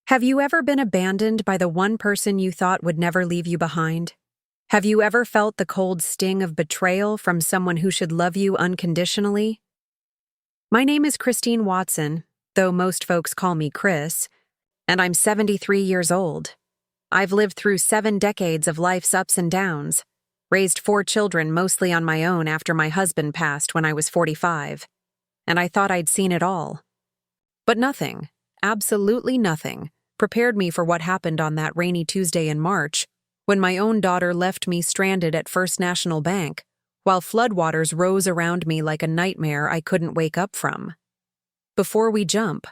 Have you ever been abandoned by the one person you thought would never leave you behind? Have you ever felt the cold sting of betrayal from someone who should love you unconditionally? My name is Christine Watson, though most folks call me Chris, and I'm 73 years old. I've lived through 7 decades of life's ups and downs, raised 4 children mostly on my own after my husband passed when I was 45, and I thought I'd seen it all. But nothing, absolutely nothing, prepared me for what happened on that rainy Tuesday in March, when my own daughter left me stranded at First National Bank, while floodwaters rose around me like a nightmare I couldn't wake up from. Before we jump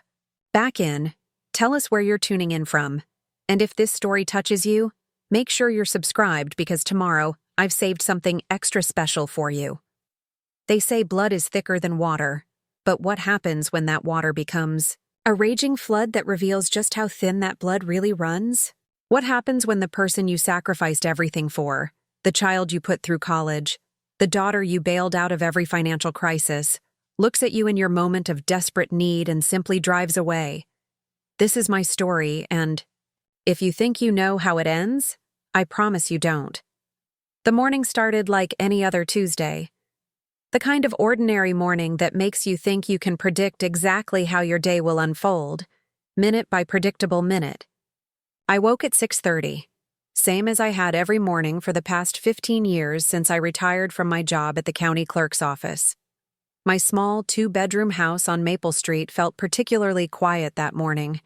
back in, tell us where you're tuning in from, and if this story touches you, make sure you're subscribed because tomorrow I've saved something extra special for you. They say blood is thicker than water, but what happens when that water becomes a raging flood that reveals just how thin that blood really runs? What happens when the person you sacrificed everything for, the child you put through college, the daughter you bailed out of every financial crisis, looks at you in your moment of desperate need and simply drives away? This is my story, and if you think you know how it ends, I promise you don't. The morning started like any other Tuesday. The kind of ordinary morning that makes you think you can predict exactly how your day will unfold, minute by predictable minute. I woke at 6:30, same as I had every morning for the past 15 years since I retired from my job at the county clerk's office. My small 2-bedroom house on Maple Street felt particularly quiet that morning,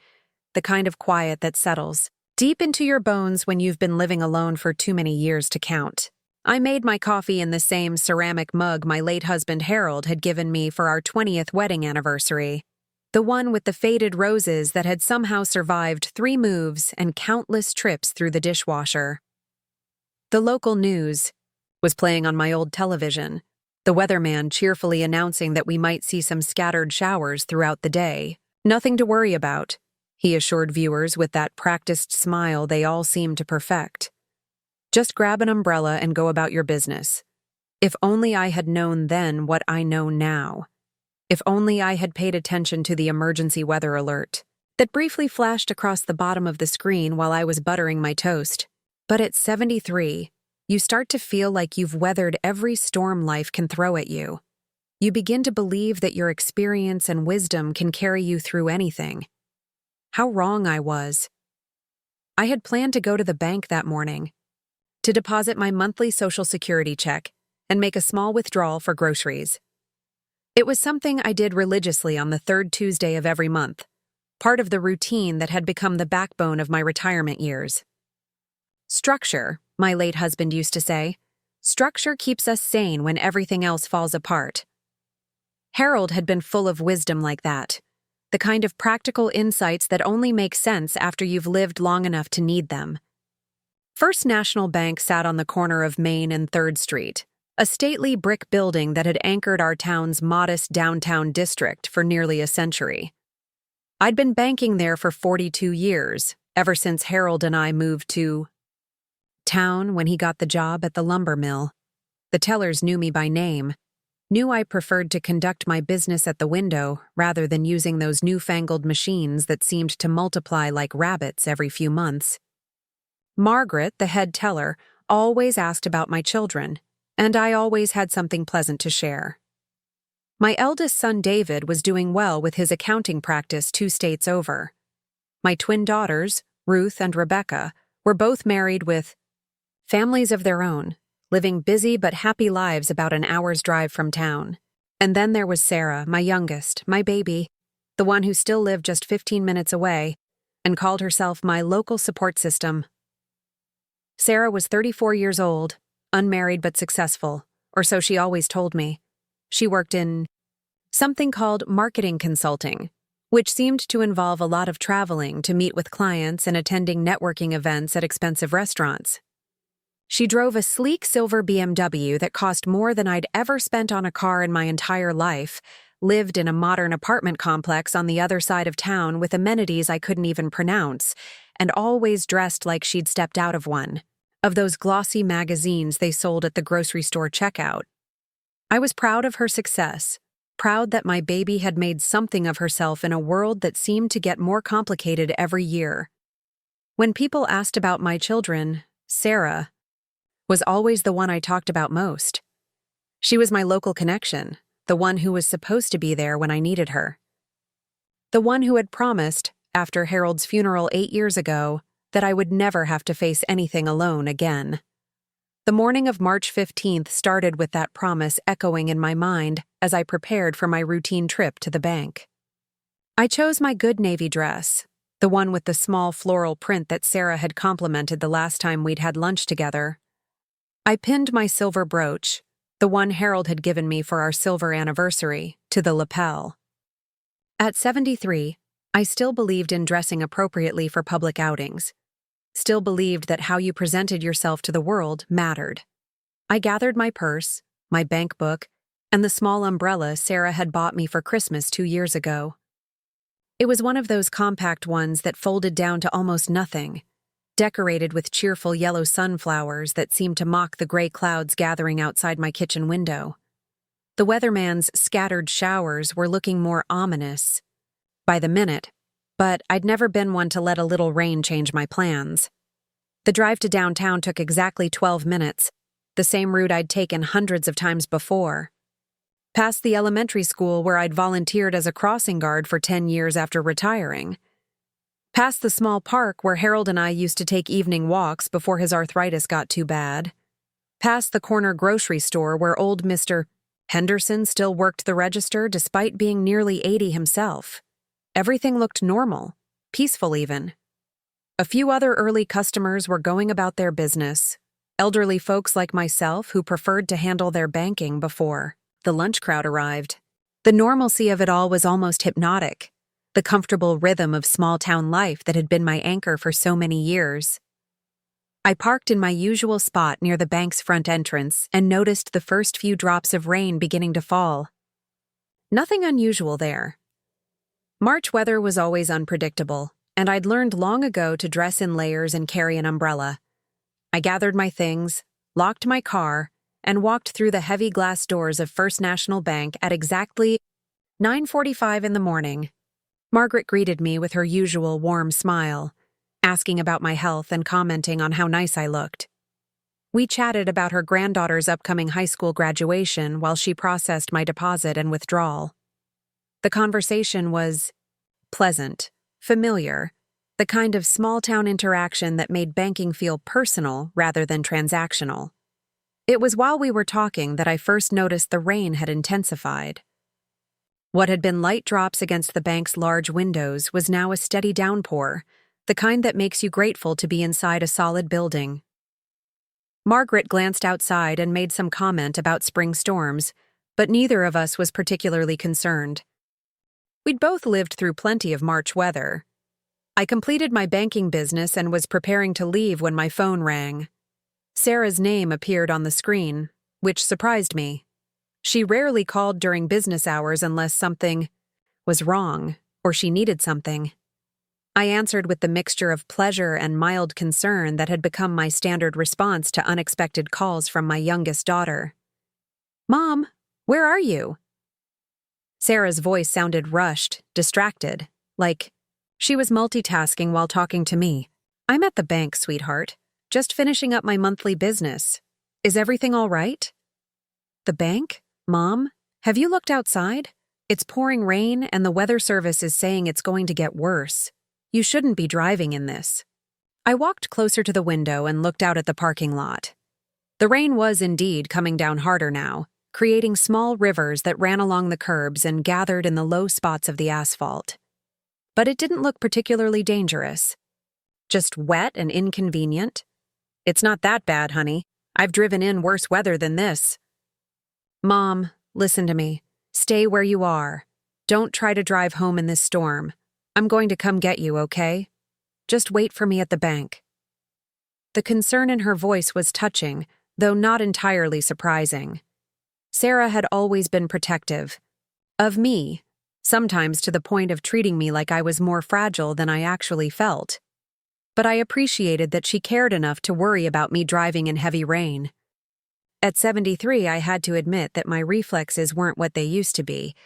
the kind of quiet that settles deep into your bones when you've been living alone for too many years to count. I made my coffee in the same ceramic mug my late husband Harold had given me for our 20th wedding anniversary, the one with the faded roses that had somehow survived 3 moves and countless trips through the dishwasher. The local news was playing on my old television, the weatherman cheerfully announcing that we might see some scattered showers throughout the day. Nothing to worry about, he assured viewers with that practiced smile they all seemed to perfect. Just grab an umbrella and go about your business. If only I had known then what I know now. If only I had paid attention to the emergency weather alert that briefly flashed across the bottom of the screen while I was buttering my toast. But at 73, you start to feel like you've weathered every storm life can throw at you. You begin to believe that your experience and wisdom can carry you through anything. How wrong I was. I had planned to go to the bank that morning, to deposit my monthly Social Security check and make a small withdrawal for groceries. It was something I did religiously on the 3rd Tuesday of every month, part of the routine that had become the backbone of my retirement years. Structure, my late husband used to say, structure keeps us sane when everything else falls apart. Harold had been full of wisdom like that, the kind of practical insights that only make sense after you've lived long enough to need them. First National Bank sat on the corner of Main and 3rd Street, a stately brick building that had anchored our town's modest downtown district for nearly a century. I'd been banking there for 42 years, ever since Harold and I moved to town when he got the job at the lumber mill. The tellers knew me by name, knew I preferred to conduct my business at the window rather than using those newfangled machines that seemed to multiply like rabbits every few months. Margaret, the head teller, always asked about my children, and I always had something pleasant to share. My eldest son David was doing well with his accounting practice 2 states over. My twin daughters, Ruth and Rebecca, were both married with families of their own, living busy but happy lives about an hour's drive from town. And then there was Sarah, my youngest, my baby, the one who still lived just 15 minutes away, and called herself my local support system. Sarah was 34 years old, unmarried but successful, or so she always told me. She worked in something called marketing consulting, which seemed to involve a lot of traveling to meet with clients and attending networking events at expensive restaurants. She drove a sleek silver BMW that cost more than I'd ever spent on a car in my entire life, lived in a modern apartment complex on the other side of town with amenities I couldn't even pronounce, and always dressed like she'd stepped out of one of those glossy magazines they sold at the grocery store checkout. I was proud of her success, proud that my baby had made something of herself in a world that seemed to get more complicated every year. When people asked about my children, Sarah was always the one I talked about most. She was my local connection, the one who was supposed to be there when I needed her. The one who had promised, after Harold's funeral 8 years ago, that I would never have to face anything alone again. The morning of March 15th started with that promise echoing in my mind as I prepared for my routine trip to the bank. I chose my good navy dress, the one with the small floral print that Sarah had complimented the last time we'd had lunch together. I pinned my silver brooch, the one Harold had given me for our silver anniversary, to the lapel. At 73, I still believed in dressing appropriately for public outings. Still believed that how you presented yourself to the world mattered. I gathered my purse, my bank book, and the small umbrella Sarah had bought me for Christmas 2 years ago. It was one of those compact ones that folded down to almost nothing, decorated with cheerful yellow sunflowers that seemed to mock the gray clouds gathering outside my kitchen window. The weatherman's scattered showers were looking more ominous by the minute, but I'd never been one to let a little rain change my plans. The drive to downtown took exactly 12 minutes, the same route I'd taken hundreds of times before. Past the elementary school where I'd volunteered as a crossing guard for 10 years after retiring. Past the small park where Harold and I used to take evening walks before his arthritis got too bad. Past the corner grocery store where old Mr. Henderson still worked the register despite being nearly 80 himself. Everything looked normal, peaceful even. A few other early customers were going about their business, elderly folks like myself who preferred to handle their banking before the lunch crowd arrived. The normalcy of it all was almost hypnotic, the comfortable rhythm of small-town life that had been my anchor for so many years. I parked in my usual spot near the bank's front entrance and noticed the first few drops of rain beginning to fall. Nothing unusual there. March weather was always unpredictable, and I'd learned long ago to dress in layers and carry an umbrella. I gathered my things, locked my car, and walked through the heavy glass doors of First National Bank at exactly 9:45 in the morning. Margaret greeted me with her usual warm smile, asking about my health and commenting on how nice I looked. We chatted about her granddaughter's upcoming high school graduation while she processed my deposit and withdrawal. The conversation was pleasant, familiar, the kind of small-town interaction that made banking feel personal rather than transactional. It was while we were talking that I first noticed the rain had intensified. What had been light drops against the bank's large windows was now a steady downpour, the kind that makes you grateful to be inside a solid building. Margaret glanced outside and made some comment about spring storms, but neither of us was particularly concerned. We'd both lived through plenty of March weather. I completed my banking business and was preparing to leave when my phone rang. Sarah's name appeared on the screen, which surprised me. She rarely called during business hours unless something was wrong or she needed something. I answered with the mixture of pleasure and mild concern that had become my standard response to unexpected calls from my youngest daughter. "Mom, where are you?" Sarah's voice sounded rushed, distracted, like she was multitasking while talking to me. "I'm at the bank, sweetheart. Just finishing up my monthly business. Is everything all right?" "The bank? Mom, have you looked outside? It's pouring rain and the weather service is saying it's going to get worse. You shouldn't be driving in this." I walked closer to the window and looked out at the parking lot. The rain was indeed coming down harder now, creating small rivers that ran along the curbs and gathered in the low spots of the asphalt. But it didn't look particularly dangerous. Just wet and inconvenient. "It's not that bad, honey. I've driven in worse weather than this." "Mom, listen to me. Stay where you are. Don't try to drive home in this storm. I'm going to come get you, okay? Just wait for me at the bank." The concern in her voice was touching, though not entirely surprising. Sarah had always been protective. Of me, sometimes to the point of treating me like I was more fragile than I actually felt. But I appreciated that she cared enough to worry about me driving in heavy rain. At 73, I had to admit that my reflexes weren't what they used to be,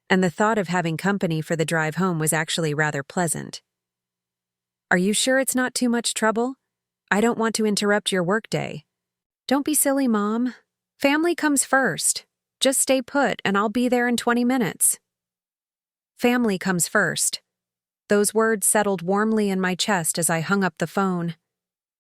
and the thought of having company for the drive home was actually rather pleasant. "Are you sure it's not too much trouble? I don't want to interrupt your workday." "Don't be silly, Mom. Family comes first. Just stay put, and I'll be there in 20 minutes. Family comes first. Those words settled warmly in my chest as I hung up the phone.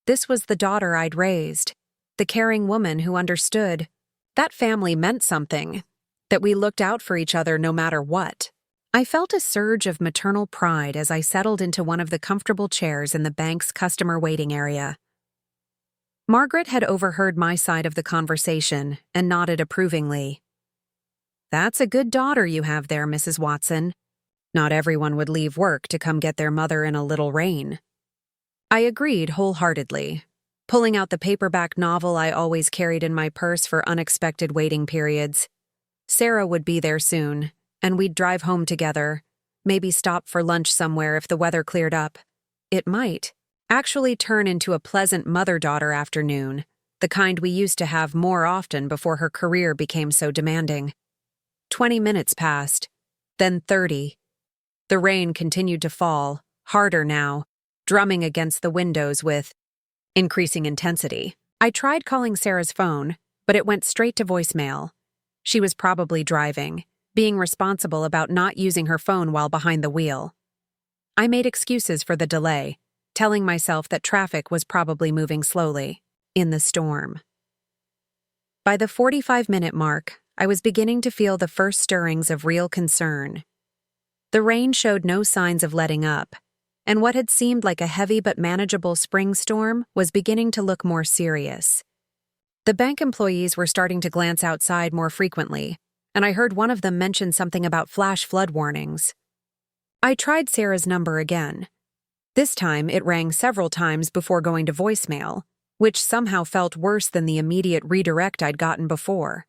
This was the daughter I'd raised, the caring woman who understood. That family meant something, that we looked out for each other no matter what. I felt a surge of maternal pride as I settled into one of the comfortable chairs in the bank's customer waiting area. Margaret had overheard my side of the conversation and nodded approvingly. "That's a good daughter you have there, Mrs. Watson. Not everyone would leave work to come get their mother in a little rain." I agreed wholeheartedly, pulling out the paperback novel I always carried in my purse for unexpected waiting periods. Sarah would be there soon, and we'd drive home together, maybe stop for lunch somewhere if the weather cleared up. It might actually turn into a pleasant mother-daughter afternoon, the kind we used to have more often before her career became so demanding. 20 minutes passed, then 30. The rain continued to fall, harder now, drumming against the windows with increasing intensity. I tried calling Sarah's phone, but it went straight to voicemail. She was probably driving, being responsible about not using her phone while behind the wheel. I made excuses for the delay, telling myself that traffic was probably moving slowly, in the storm. By the 45-minute mark, I was beginning to feel the first stirrings of real concern. The rain showed no signs of letting up, and what had seemed like a heavy but manageable spring storm was beginning to look more serious. The bank employees were starting to glance outside more frequently, and I heard one of them mention something about flash flood warnings. I tried Sarah's number again. This time, it rang several times before going to voicemail, which somehow felt worse than the immediate redirect I'd gotten before.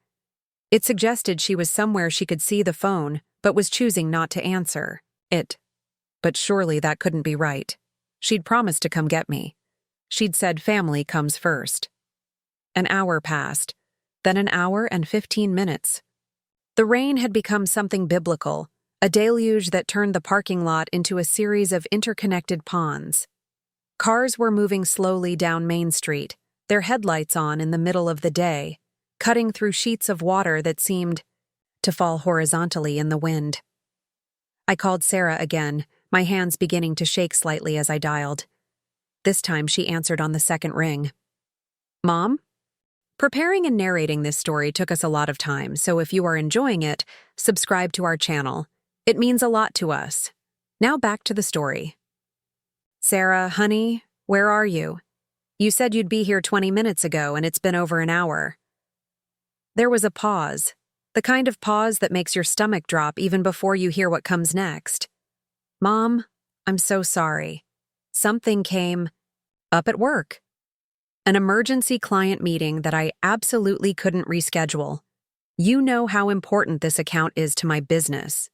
It suggested she was somewhere she could see the phone, but was choosing not to answer it. But surely that couldn't be right. She'd promised to come get me. She'd said family comes first. An hour passed, then an hour and 15 minutes. The rain had become something biblical, a deluge that turned the parking lot into a series of interconnected ponds. Cars were moving slowly down Main Street, their headlights on in the middle of the day, cutting through sheets of water that seemed to fall horizontally in the wind. I called Sarah again, my hands beginning to shake slightly as I dialed. This time she answered on the second ring. "Mom?" Preparing and narrating this story took us a lot of time, so if you are enjoying it, subscribe to our channel. It means a lot to us. Now back to the story. "Sarah, honey, where are you? You said you'd be here 20 minutes ago, and it's been over an hour." There was a pause, the kind of pause that makes your stomach drop even before you hear what comes next. "Mom, I'm so sorry. Something came up at work. An emergency client meeting that I absolutely couldn't reschedule. You know how important this account is to my business."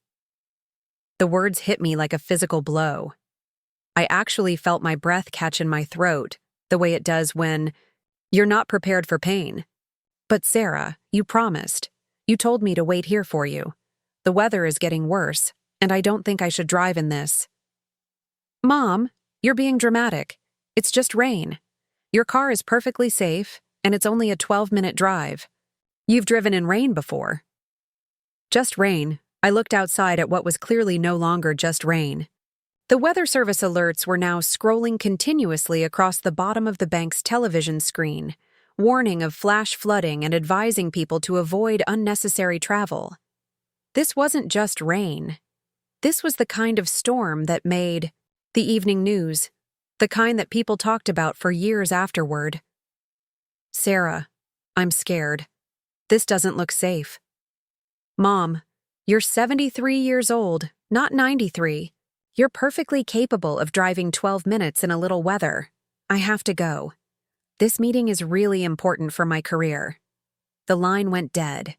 The words hit me like a physical blow. I actually felt my breath catch in my throat, the way it does when you're not prepared for pain. "But Sarah, you promised. You told me to wait here for you. The weather is getting worse, and I don't think I should drive in this." "Mom, you're being dramatic. It's just rain. Your car is perfectly safe, and it's only a 12-minute drive. You've driven in rain before." Just rain. I looked outside at what was clearly no longer just rain. The weather service alerts were now scrolling continuously across the bottom of the bank's television screen, warning of flash flooding and advising people to avoid unnecessary travel. This wasn't just rain. This was the kind of storm that made the evening news, the kind that people talked about for years afterward. "Sarah, I'm scared. This doesn't look safe." "Mom, you're 73 years old, not 93. You're perfectly capable of driving 12 minutes in a little weather. I have to go. This meeting is really important for my career." The line went dead.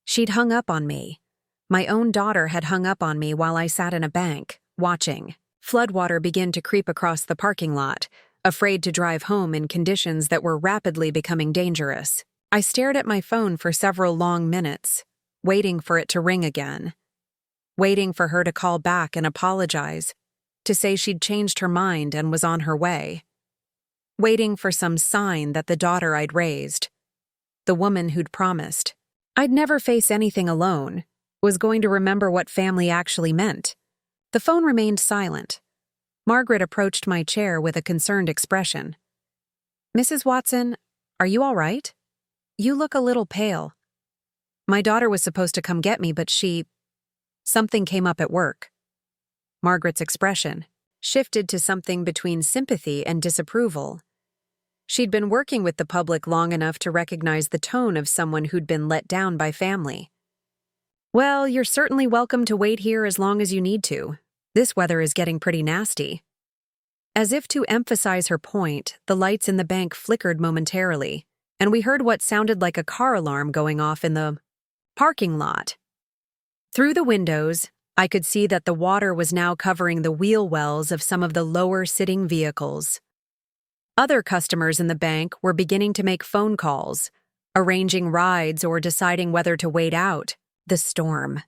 She'd hung up on me. My own daughter had hung up on me while I sat in a bank, watching. Floodwater began to creep across the parking lot, afraid to drive home in conditions that were rapidly becoming dangerous. I stared at my phone for several long minutes, waiting for it to ring again, waiting for her to call back and apologize, to say she'd changed her mind and was on her way, waiting for some sign that the daughter I'd raised, the woman who'd promised I'd never face anything alone, was going to remember what family actually meant. The phone remained silent. Margaret approached my chair with a concerned expression. "Mrs. Watson, are you all right? You look a little pale." "My daughter was supposed to come get me, but something came up at work." Margaret's expression shifted to something between sympathy and disapproval. She'd been working with the public long enough to recognize the tone of someone who'd been let down by family. "Well, you're certainly welcome to wait here as long as you need to. This weather is getting pretty nasty." As if to emphasize her point, the lights in the bank flickered momentarily, and we heard what sounded like a car alarm going off in the parking lot. Through the windows, I could see that the water was now covering the wheel wells of some of the lower-sitting vehicles. Other customers in the bank were beginning to make phone calls, arranging rides or deciding whether to wait out the storm.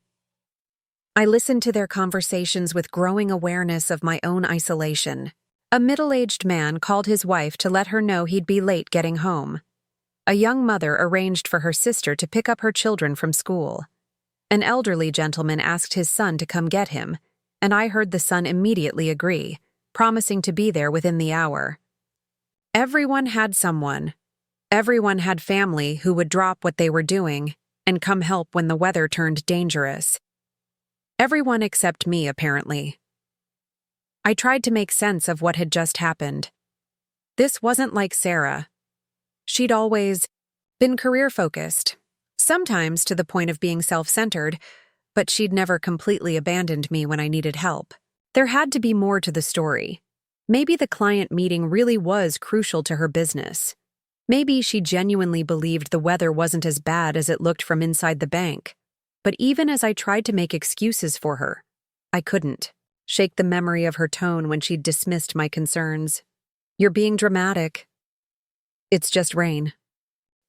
I listened to their conversations with growing awareness of my own isolation. A middle-aged man called his wife to let her know he'd be late getting home. A young mother arranged for her sister to pick up her children from school. An elderly gentleman asked his son to come get him, and I heard the son immediately agree, promising to be there within the hour. Everyone had someone. Everyone had family who would drop what they were doing and come help when the weather turned dangerous. Everyone except me, apparently. I tried to make sense of what had just happened. This wasn't like Sarah. She'd always been career-focused, sometimes to the point of being self-centered, but she'd never completely abandoned me when I needed help. There had to be more to the story. Maybe the client meeting really was crucial to her business. Maybe she genuinely believed the weather wasn't as bad as it looked from inside the bank. But even as I tried to make excuses for her, I couldn't shake the memory of her tone when she'd dismissed my concerns. "You're being dramatic. It's just rain."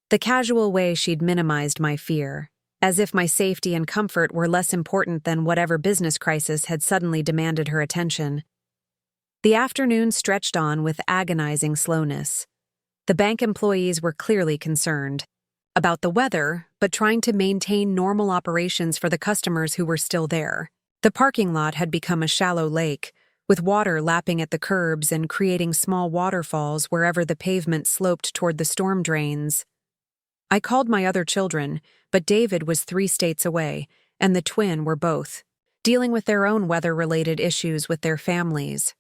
The casual way she'd minimized my fear, as if my safety and comfort were less important than whatever business crisis had suddenly demanded her attention. The afternoon stretched on with agonizing slowness. The bank employees were clearly concerned about the weather, but trying to maintain normal operations for the customers who were still there. The parking lot had become a shallow lake, with water lapping at the curbs and creating small waterfalls wherever the pavement sloped toward the storm drains. I called my other children, but David was 3 states away, and the twin were both dealing with their own weather-related issues with their families.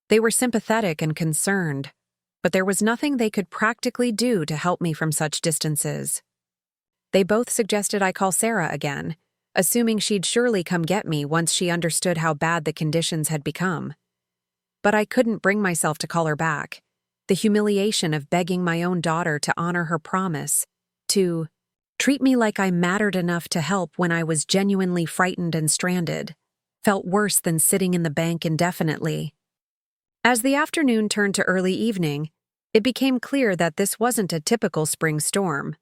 They were sympathetic and concerned, but there was nothing they could practically do to help me from such distances. They both suggested I call Sarah again, assuming she'd surely come get me once she understood how bad the conditions had become. But I couldn't bring myself to call her back. The humiliation of begging my own daughter to honor her promise, to treat me like I mattered enough to help when I was genuinely frightened and stranded, felt worse than sitting in the bank indefinitely. As the afternoon turned to early evening, it became clear that this wasn't a typical spring storm.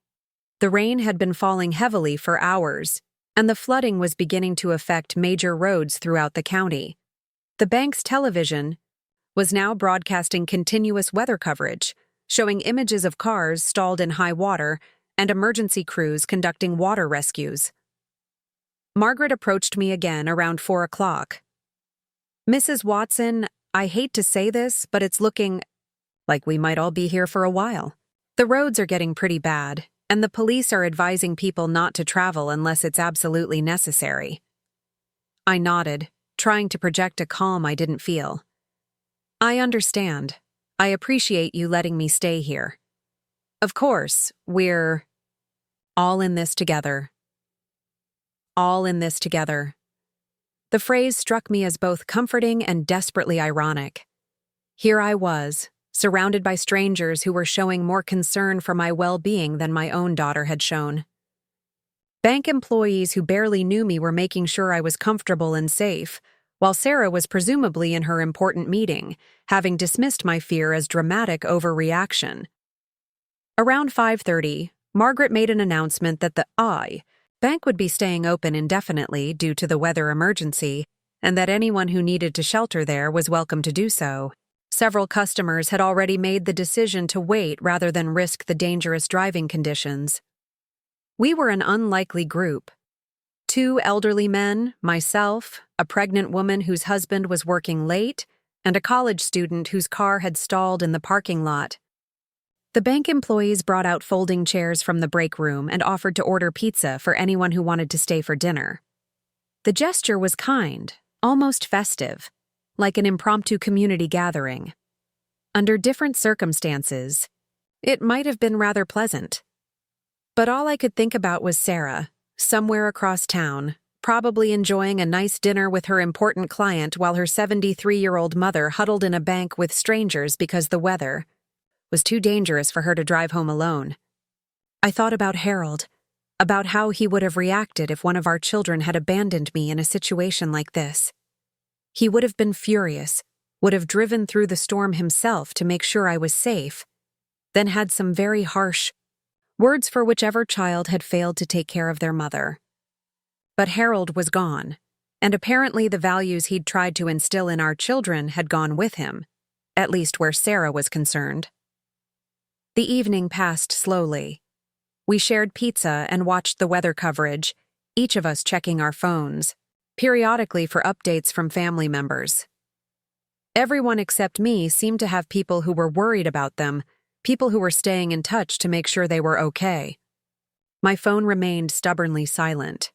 The rain had been falling heavily for hours, and the flooding was beginning to affect major roads throughout the county. The bank's television was now broadcasting continuous weather coverage, showing images of cars stalled in high water and emergency crews conducting water rescues. Margaret approached me again around 4 o'clock. "Mrs. Watson, I hate to say this, but it's looking like we might all be here for a while. The roads are getting pretty bad, and the police are advising people not to travel unless it's absolutely necessary." I nodded, trying to project a calm I didn't feel. "I understand. I appreciate you letting me stay here. Of course, we're all in this together. All in this together." The phrase struck me as both comforting and desperately ironic. Here I was, surrounded by strangers who were showing more concern for my well-being than my own daughter had shown. Bank employees who barely knew me were making sure I was comfortable and safe, while Sarah was presumably in her important meeting, having dismissed my fear as dramatic overreaction. Around 5:30, Margaret made an announcement that the bank would be staying open indefinitely due to the weather emergency, and that anyone who needed to shelter there was welcome to do so. Several customers had already made the decision to wait rather than risk the dangerous driving conditions. We were an unlikely group. 2 elderly men, myself, a pregnant woman whose husband was working late, and a college student whose car had stalled in the parking lot. The bank employees brought out folding chairs from the break room and offered to order pizza for anyone who wanted to stay for dinner. The gesture was kind, almost festive, like an impromptu community gathering. Under different circumstances, it might have been rather pleasant. But all I could think about was Sarah, somewhere across town, probably enjoying a nice dinner with her important client while her 73-year-old mother huddled in a bank with strangers because the weather was too dangerous for her to drive home alone. I thought about Harold, about how he would have reacted if one of our children had abandoned me in a situation like this. He would have been furious, would have driven through the storm himself to make sure I was safe, then had some very harsh words for whichever child had failed to take care of their mother. But Harold was gone, and apparently the values he'd tried to instill in our children had gone with him, at least where Sarah was concerned. The evening passed slowly. We shared pizza and watched the weather coverage, each of us checking our phones, periodically for updates from family members. Everyone except me seemed to have people who were worried about them, people who were staying in touch to make sure they were okay. My phone remained stubbornly silent.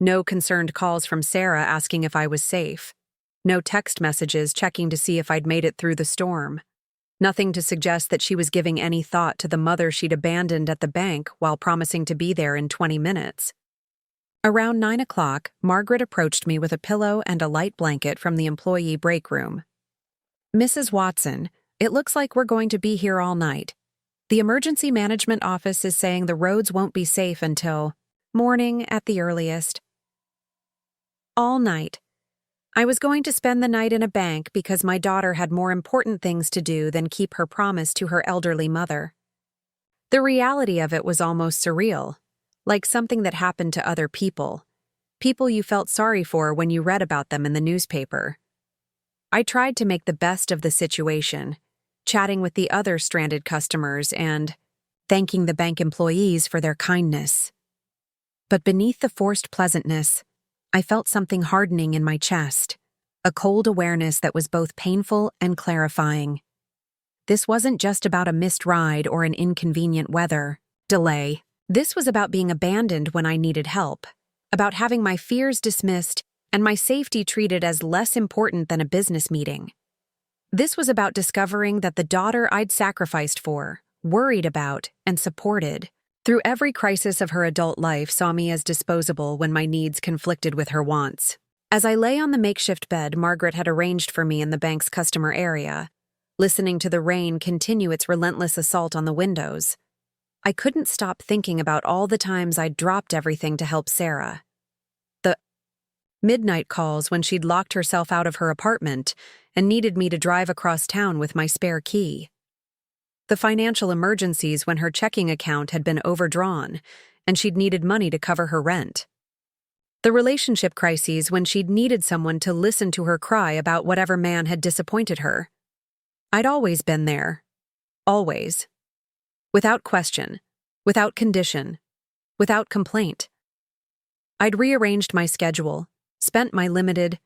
No concerned calls from Sarah asking if I was safe. No text messages checking to see if I'd made it through the storm. Nothing to suggest that she was giving any thought to the mother she'd abandoned at the bank while promising to be there in 20 minutes. Around 9 o'clock, Margaret approached me with a pillow and a light blanket from the employee break room. "Mrs. Watson, it looks like we're going to be here all night. The emergency management office is saying the roads won't be safe until morning at the earliest." All night. I was going to spend the night in a bank because my daughter had more important things to do than keep her promise to her elderly mother. The reality of it was almost surreal, like something that happened to other people you felt sorry for when you read about them in the newspaper. I tried to make the best of the situation, chatting with the other stranded customers and thanking the bank employees for their kindness. But beneath the forced pleasantness, I felt something hardening in my chest, a cold awareness that was both painful and clarifying. This wasn't just about a missed ride or an inconvenient weather delay. This was about being abandoned when I needed help, about having my fears dismissed and my safety treated as less important than a business meeting. This was about discovering that the daughter I'd sacrificed for, worried about, and supported through every crisis of her adult life saw me as disposable when my needs conflicted with her wants. As I lay on the makeshift bed Margaret had arranged for me in the bank's customer area, listening to the rain continue its relentless assault on the windows, I couldn't stop thinking about all the times I'd dropped everything to help Sarah. The midnight calls when she'd locked herself out of her apartment and needed me to drive across town with my spare key. The financial emergencies when her checking account had been overdrawn and she'd needed money to cover her rent. The relationship crises when she'd needed someone to listen to her cry about whatever man had disappointed her. I'd always been there. Always. Without question, without condition, without complaint. I'd rearranged my schedule, spent my limited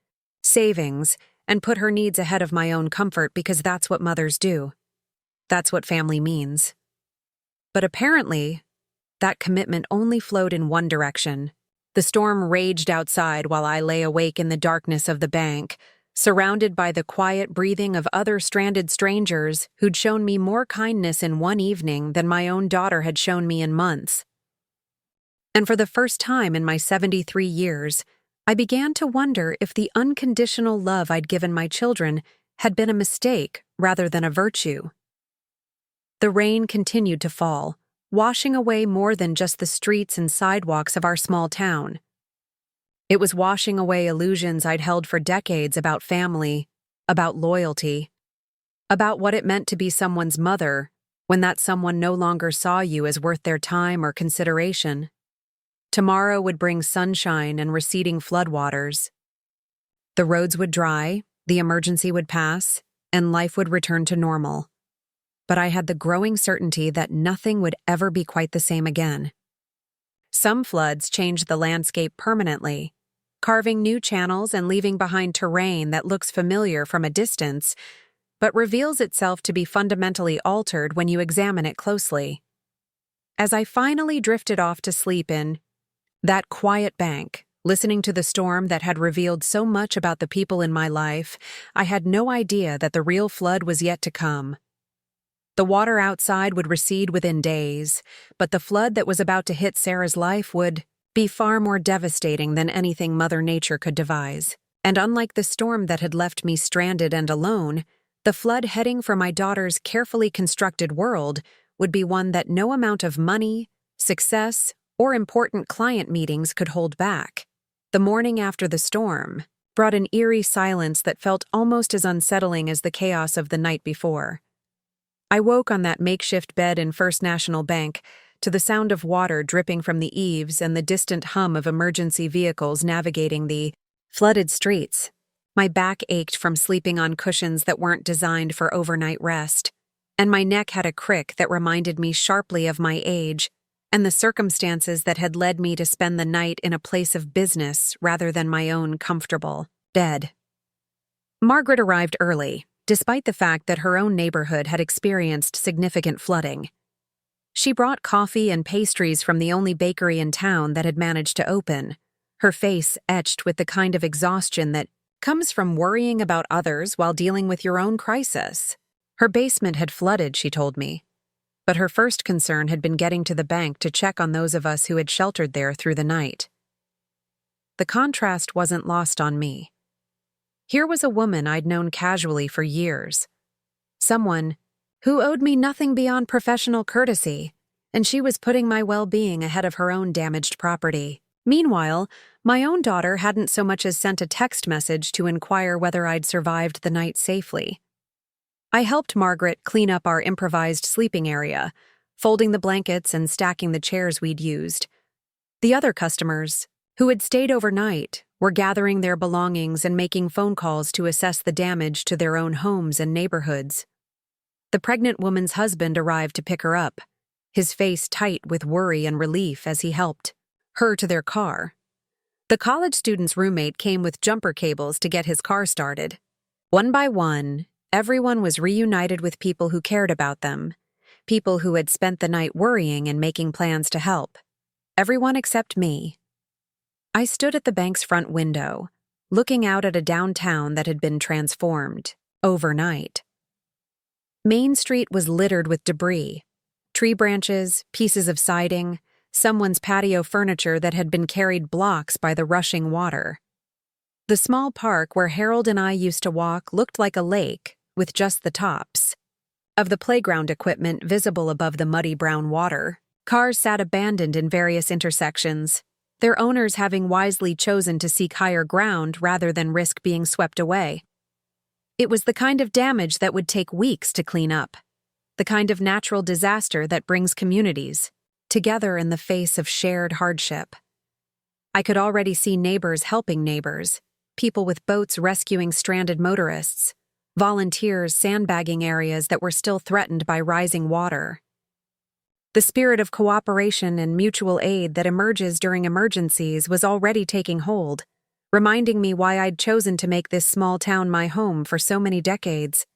savings, and put her needs ahead of my own comfort because that's what mothers do. That's what family means. But apparently, that commitment only flowed in one direction. The storm raged outside while I lay awake in the darkness of the bank, surrounded by the quiet breathing of other stranded strangers who'd shown me more kindness in one evening than my own daughter had shown me in months. And for the first time in my 73 years, I began to wonder if the unconditional love I'd given my children had been a mistake rather than a virtue. The rain continued to fall, washing away more than just the streets and sidewalks of our small town. It was washing away illusions I'd held for decades about family, about loyalty, about what it meant to be someone's mother, when that someone no longer saw you as worth their time or consideration. Tomorrow would bring sunshine and receding floodwaters. The roads would dry, the emergency would pass, and life would return to normal. But I had the growing certainty that nothing would ever be quite the same again. Some floods changed the landscape permanently, carving new channels and leaving behind terrain that looks familiar from a distance, but reveals itself to be fundamentally altered when you examine it closely. As I finally drifted off to sleep in that quiet bank, listening to the storm that had revealed so much about the people in my life, I had no idea that the real flood was yet to come. The water outside would recede within days, but the flood that was about to hit Sarah's life would be far more devastating than anything Mother Nature could devise. And unlike the storm that had left me stranded and alone, the flood heading for my daughter's carefully constructed world would be one that no amount of money, success, or important client meetings could hold back. The morning after the storm brought an eerie silence that felt almost as unsettling as the chaos of the night before. I woke on that makeshift bed in First National Bank to the sound of water dripping from the eaves and the distant hum of emergency vehicles navigating the flooded streets. My back ached from sleeping on cushions that weren't designed for overnight rest, and my neck had a crick that reminded me sharply of my age and the circumstances that had led me to spend the night in a place of business rather than my own comfortable bed. Margaret arrived early, despite the fact that her own neighborhood had experienced significant flooding. She brought coffee and pastries from the only bakery in town that had managed to open, her face etched with the kind of exhaustion that comes from worrying about others while dealing with your own crisis. Her basement had flooded, she told me, but her first concern had been getting to the bank to check on those of us who had sheltered there through the night. The contrast wasn't lost on me. Here was a woman I'd known casually for years, someone who owed me nothing beyond professional courtesy, and she was putting my well-being ahead of her own damaged property. Meanwhile, my own daughter hadn't so much as sent a text message to inquire whether I'd survived the night safely. I helped Margaret clean up our improvised sleeping area, folding the blankets and stacking the chairs we'd used. The other customers, who had stayed overnight, were gathering their belongings and making phone calls to assess the damage to their own homes and neighborhoods. The pregnant woman's husband arrived to pick her up, his face tight with worry and relief as he helped her to their car. The college student's roommate came with jumper cables to get his car started. One by one, everyone was reunited with people who cared about them, people who had spent the night worrying and making plans to help. Everyone except me. I stood at the bank's front window, looking out at a downtown that had been transformed overnight. Main Street was littered with debris, tree branches, pieces of siding, someone's patio furniture that had been carried blocks by the rushing water. The small park where Harold and I used to walk looked like a lake, with just the tops of the playground equipment visible above the muddy brown water. Cars sat abandoned in various intersections, their owners having wisely chosen to seek higher ground rather than risk being swept away. It was the kind of damage that would take weeks to clean up, the kind of natural disaster that brings communities together in the face of shared hardship. I could already see neighbors helping neighbors, people with boats rescuing stranded motorists, volunteers sandbagging areas that were still threatened by rising water. The spirit of cooperation and mutual aid that emerges during emergencies was already taking hold, reminding me why I'd chosen to make this small town my home for so many decades.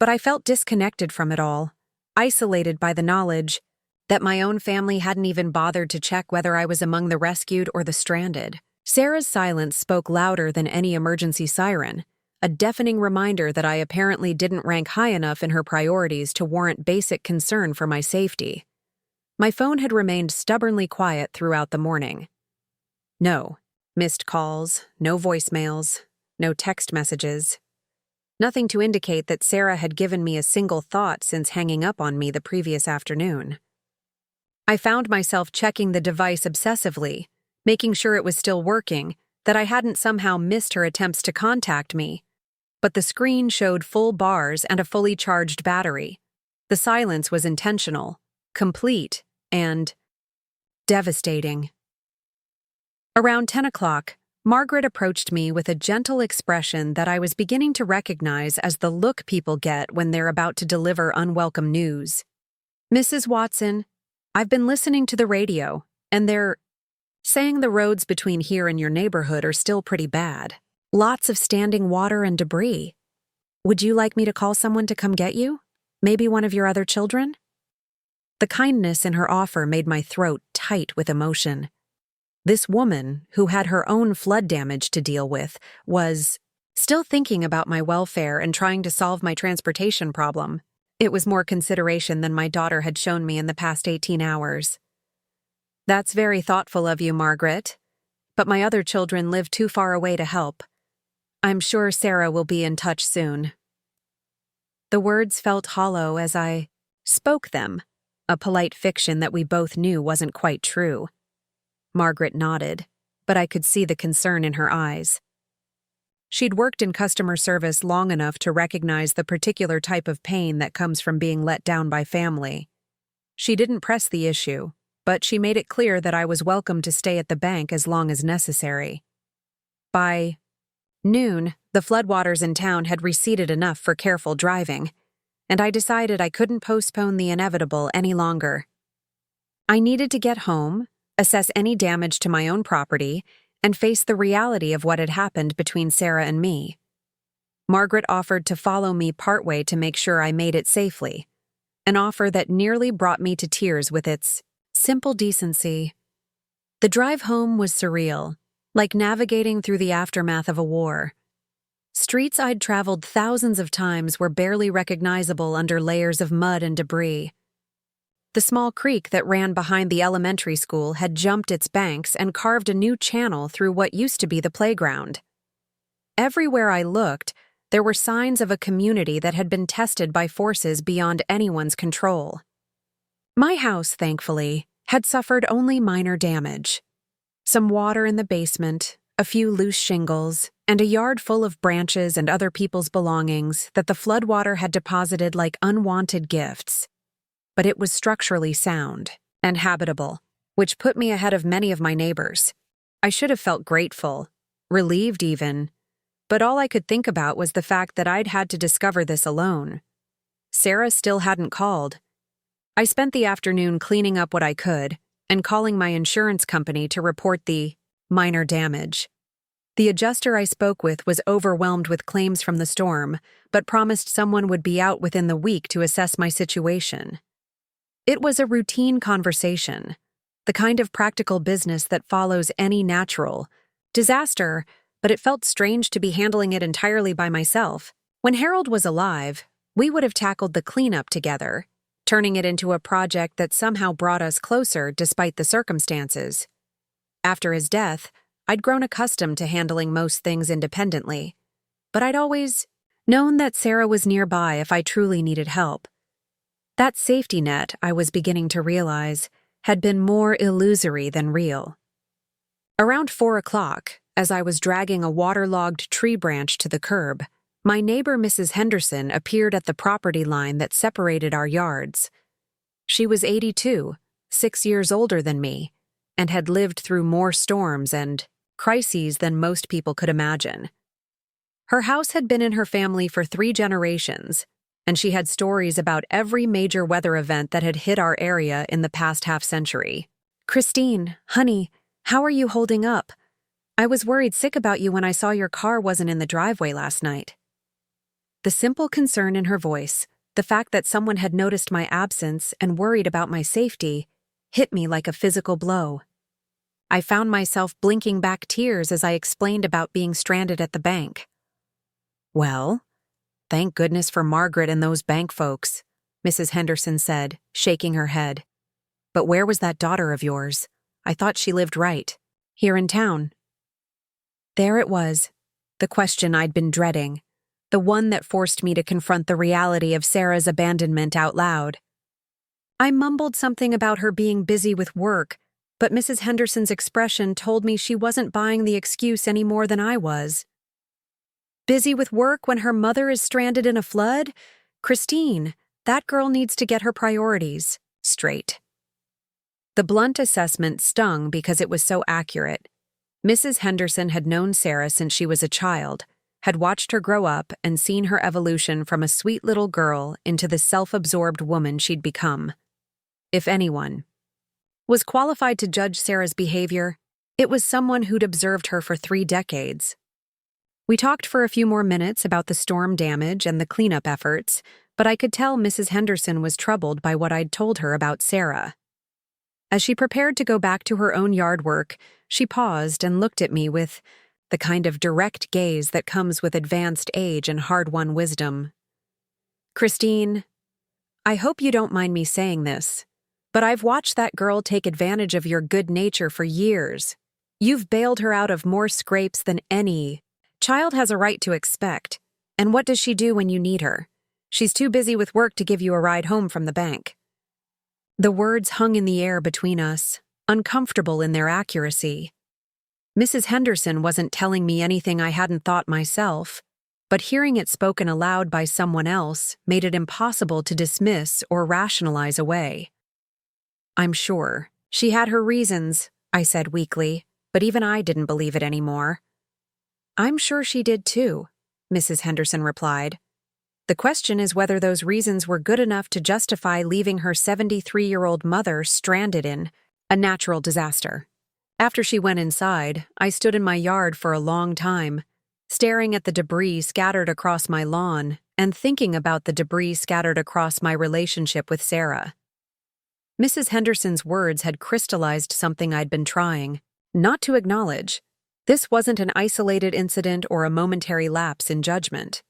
But I felt disconnected from it all, isolated by the knowledge that my own family hadn't even bothered to check whether I was among the rescued or the stranded. Sarah's silence spoke louder than any emergency siren, a deafening reminder that I apparently didn't rank high enough in her priorities to warrant basic concern for my safety. My phone had remained stubbornly quiet throughout the morning. No missed calls, no voicemails, no text messages. Nothing to indicate that Sarah had given me a single thought since hanging up on me the previous afternoon. I found myself checking the device obsessively, making sure it was still working, that I hadn't somehow missed her attempts to contact me. But the screen showed full bars and a fully charged battery. The silence was intentional, complete, and devastating. Around 10 o'clock, Margaret approached me with a gentle expression that I was beginning to recognize as the look people get when they're about to deliver unwelcome news. "Mrs. Watson, I've been listening to the radio, and they're saying the roads between here and your neighborhood are still pretty bad. Lots of standing water and debris. Would you like me to call someone to come get you? Maybe one of your other children?" The kindness in her offer made my throat tight with emotion. This woman, who had her own flood damage to deal with, was still thinking about my welfare and trying to solve my transportation problem. It was more consideration than my daughter had shown me in the past 18 hours. "That's very thoughtful of you, Margaret. But my other children live too far away to help. I'm sure Sarah will be in touch soon." The words felt hollow as I spoke them, a polite fiction that we both knew wasn't quite true. Margaret nodded, but I could see the concern in her eyes. She'd worked in customer service long enough to recognize the particular type of pain that comes from being let down by family. She didn't press the issue, but she made it clear that I was welcome to stay at the bank as long as necessary. By noon, the floodwaters in town had receded enough for careful driving, and I decided I couldn't postpone the inevitable any longer. I needed to get home, assess any damage to my own property, and face the reality of what had happened between Sarah and me. Margaret offered to follow me partway to make sure I made it safely, an offer that nearly brought me to tears with its simple decency. The drive home was surreal, like navigating through the aftermath of a war. Streets I'd traveled thousands of times were barely recognizable under layers of mud and debris. The small creek that ran behind the elementary school had jumped its banks and carved a new channel through what used to be the playground. Everywhere I looked, there were signs of a community that had been tested by forces beyond anyone's control. My house, thankfully, had suffered only minor damage. Some water in the basement, a few loose shingles, and a yard full of branches and other people's belongings that the floodwater had deposited like unwanted gifts. But it was structurally sound and habitable, which put me ahead of many of my neighbors. I should have felt grateful, relieved even, but all I could think about was the fact that I'd had to discover this alone. Sarah still hadn't called. I spent the afternoon cleaning up what I could and calling my insurance company to report the minor damage. The adjuster I spoke with was overwhelmed with claims from the storm, but promised someone would be out within the week to assess my situation. It was a routine conversation, the kind of practical business that follows any natural disaster, but it felt strange to be handling it entirely by myself. When Harold was alive, we would have tackled the cleanup together, turning it into a project that somehow brought us closer despite the circumstances. After his death, I'd grown accustomed to handling most things independently, but I'd always known that Sarah was nearby if I truly needed help. That safety net, I was beginning to realize, had been more illusory than real. Around 4 o'clock, as I was dragging a waterlogged tree branch to the curb, my neighbor Mrs. Henderson appeared at the property line that separated our yards. She was 82, 6 years older than me, and had lived through more storms and crises than most people could imagine. Her house had been in her family for 3 generations, and she had stories about every major weather event that had hit our area in the past half-century. "Christine, honey, how are you holding up? I was worried sick about you when I saw your car wasn't in the driveway last night." The simple concern in her voice, the fact that someone had noticed my absence and worried about my safety, hit me like a physical blow. I found myself blinking back tears as I explained about being stranded at the bank. "Well, thank goodness for Margaret and those bank folks," Mrs. Henderson said, shaking her head. "But where was that daughter of yours? I thought she lived right here in town." There it was, the question I'd been dreading, the one that forced me to confront the reality of Sarah's abandonment out loud. I mumbled something about her being busy with work, but Mrs. Henderson's expression told me she wasn't buying the excuse any more than I was. "Busy with work when her mother is stranded in a flood? Christine, That girl needs to get her priorities straight. The blunt assessment stung because it was so accurate. Mrs. Henderson had known Sarah since she was a child, had watched her grow up and seen her evolution from a sweet little girl into the self-absorbed woman she'd become. If anyone was qualified to judge Sarah's behavior, it was someone who'd observed her for 3 decades. We talked for a few more minutes about the storm damage and the cleanup efforts, but I could tell Mrs. Henderson was troubled by what I'd told her about Sarah. As she prepared to go back to her own yard work, she paused and looked at me with the kind of direct gaze that comes with advanced age and hard-won wisdom. "Christine, I hope you don't mind me saying this, but I've watched that girl take advantage of your good nature for years. You've bailed her out of more scrapes than any child has a right to expect. And what does she do when you need her? She's too busy with work to give you a ride home from the bank." The words hung in the air between us, uncomfortable in their accuracy. Mrs. Henderson wasn't telling me anything I hadn't thought myself, but hearing it spoken aloud by someone else made it impossible to dismiss or rationalize away. "I'm sure. She had her reasons," I said weakly, but even I didn't believe it anymore. "I'm sure she did too," Mrs. Henderson replied. "The question is whether those reasons were good enough to justify leaving her 73-year-old mother stranded in a natural disaster." After she went inside, I stood in my yard for a long time, staring at the debris scattered across my lawn and thinking about the debris scattered across my relationship with Sarah. Mrs. Henderson's words had crystallized something I'd been trying not to acknowledge. This wasn't an isolated incident or a momentary lapse in judgment.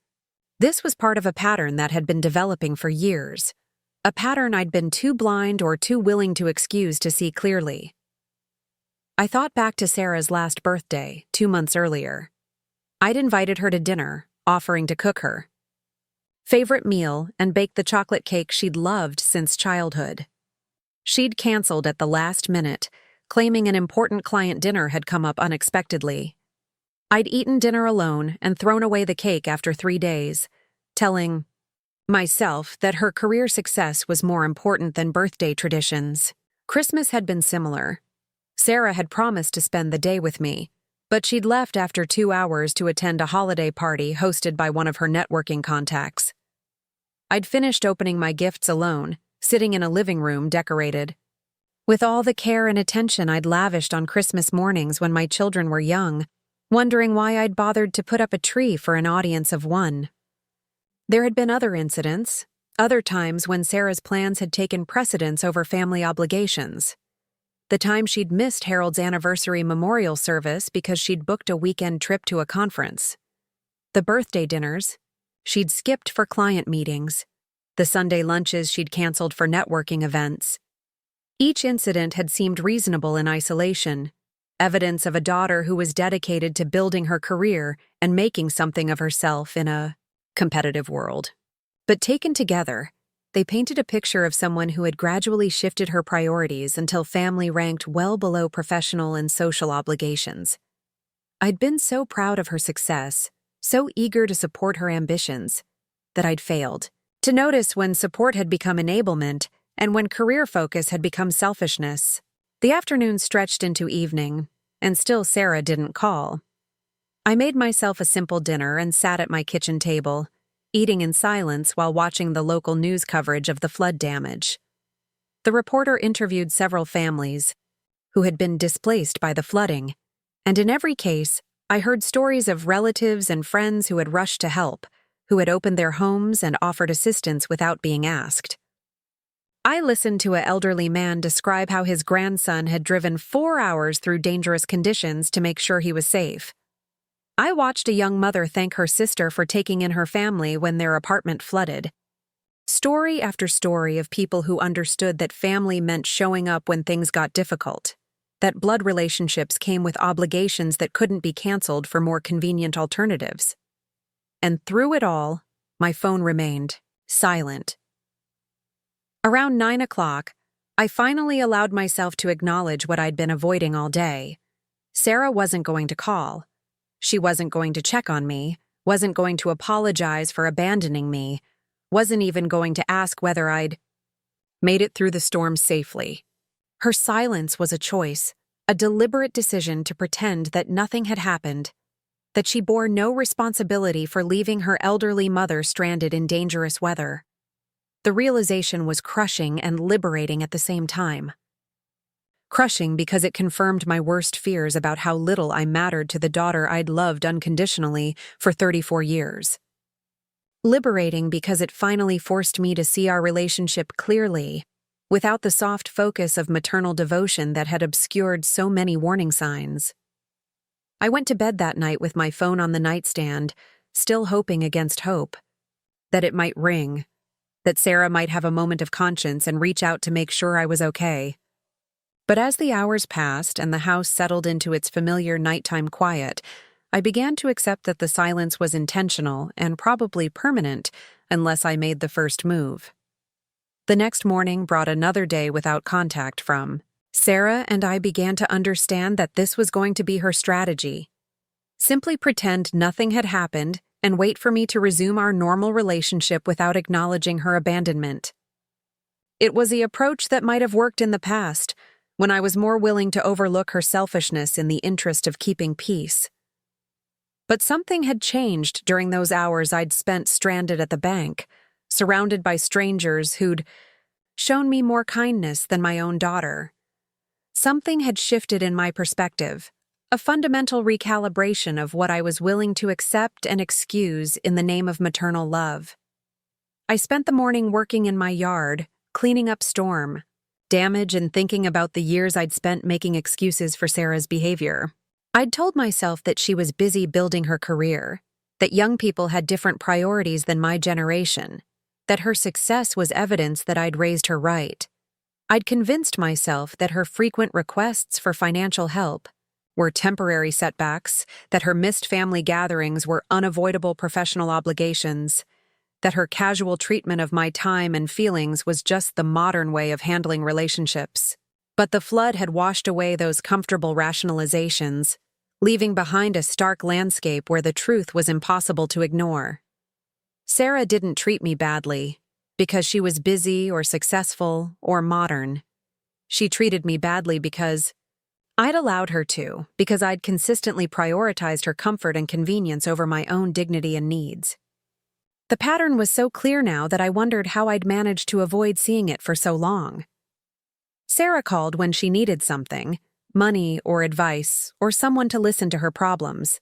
This was part of a pattern that had been developing for years, a pattern I'd been too blind or too willing to excuse to see clearly. I thought back to Sarah's last birthday, 2 months earlier. I'd invited her to dinner, offering to cook her favorite meal and bake the chocolate cake she'd loved since childhood. She'd canceled at the last minute, claiming an important client dinner had come up unexpectedly. I'd eaten dinner alone and thrown away the cake after 3 days, telling myself that her career success was more important than birthday traditions. Christmas had been similar. Sarah had promised to spend the day with me, but she'd left after 2 hours to attend a holiday party hosted by one of her networking contacts. I'd finished opening my gifts alone, sitting in a living room decorated with all the care and attention I'd lavished on Christmas mornings when my children were young, wondering why I'd bothered to put up a tree for an audience of 1. There had been other incidents, other times when Sarah's plans had taken precedence over family obligations. The time she'd missed Harold's anniversary memorial service because she'd booked a weekend trip to a conference. The birthday dinners she'd skipped for client meetings. The Sunday lunches she'd canceled for networking events. Each incident had seemed reasonable in isolation, evidence of a daughter who was dedicated to building her career and making something of herself in a competitive world. But taken together, they painted a picture of someone who had gradually shifted her priorities until family ranked well below professional and social obligations. I'd been so proud of her success, so eager to support her ambitions, that I'd failed to notice when support had become enablement and when career focus had become selfishness. The afternoon stretched into evening, and still Sarah didn't call. I made myself a simple dinner and sat at my kitchen table, eating in silence while watching the local news coverage of the flood damage. The reporter interviewed several families who had been displaced by the flooding, and in every case, I heard stories of relatives and friends who had rushed to help, who had opened their homes and offered assistance without being asked. I listened to an elderly man describe how his grandson had driven 4 hours through dangerous conditions to make sure he was safe. I watched a young mother thank her sister for taking in her family when their apartment flooded. Story after story of people who understood that family meant showing up when things got difficult, that blood relationships came with obligations that couldn't be canceled for more convenient alternatives. And through it all, my phone remained silent. Around 9 o'clock, I finally allowed myself to acknowledge what I'd been avoiding all day. Sarah wasn't going to call. She wasn't going to check on me, wasn't going to apologize for abandoning me, Wasn't even going to ask whether I'd made it through the storm safely. Her silence was a choice, a deliberate decision to pretend that nothing had happened, that she bore no responsibility for leaving her elderly mother stranded in dangerous weather. The realization was crushing and liberating at the same time. Crushing because it confirmed my worst fears about how little I mattered to the daughter I'd loved unconditionally for 34 years. Liberating because it finally forced me to see our relationship clearly, without the soft focus of maternal devotion that had obscured so many warning signs. I went to bed that night with my phone on the nightstand, still hoping against hope that it might ring, that Sarah might have a moment of conscience and reach out to make sure I was okay. But as the hours passed and the house settled into its familiar nighttime quiet, I began to accept that the silence was intentional and probably permanent unless I made the first move. The next morning brought another day without contact from Sarah, and I began to understand that this was going to be her strategy. Simply pretend nothing had happened and wait for me to resume our normal relationship without acknowledging her abandonment. It was the approach that might have worked in the past, when I was more willing to overlook her selfishness in the interest of keeping peace. But something had changed during those hours I'd spent stranded at the bank, surrounded by strangers who'd shown me more kindness than my own daughter. Something had shifted in my perspective, a fundamental recalibration of what I was willing to accept and excuse in the name of maternal love. I spent the morning working in my yard, cleaning up storm damage and thinking about the years I'd spent making excuses for Sarah's behavior. I'd told myself that she was busy building her career, that young people had different priorities than my generation, that her success was evidence that I'd raised her right. I'd convinced myself that her frequent requests for financial help were temporary setbacks, that her missed family gatherings were unavoidable professional obligations, that her casual treatment of my time and feelings was just the modern way of handling relationships. But the flood had washed away those comfortable rationalizations, leaving behind a stark landscape where the truth was impossible to ignore. Sarah didn't treat me badly because she was busy or successful or modern. She treated me badly because I'd allowed her to, because I'd consistently prioritized her comfort and convenience over my own dignity and needs. The pattern was so clear now that I wondered how I'd managed to avoid seeing it for so long. Sarah called when she needed something, money or advice, or someone to listen to her problems.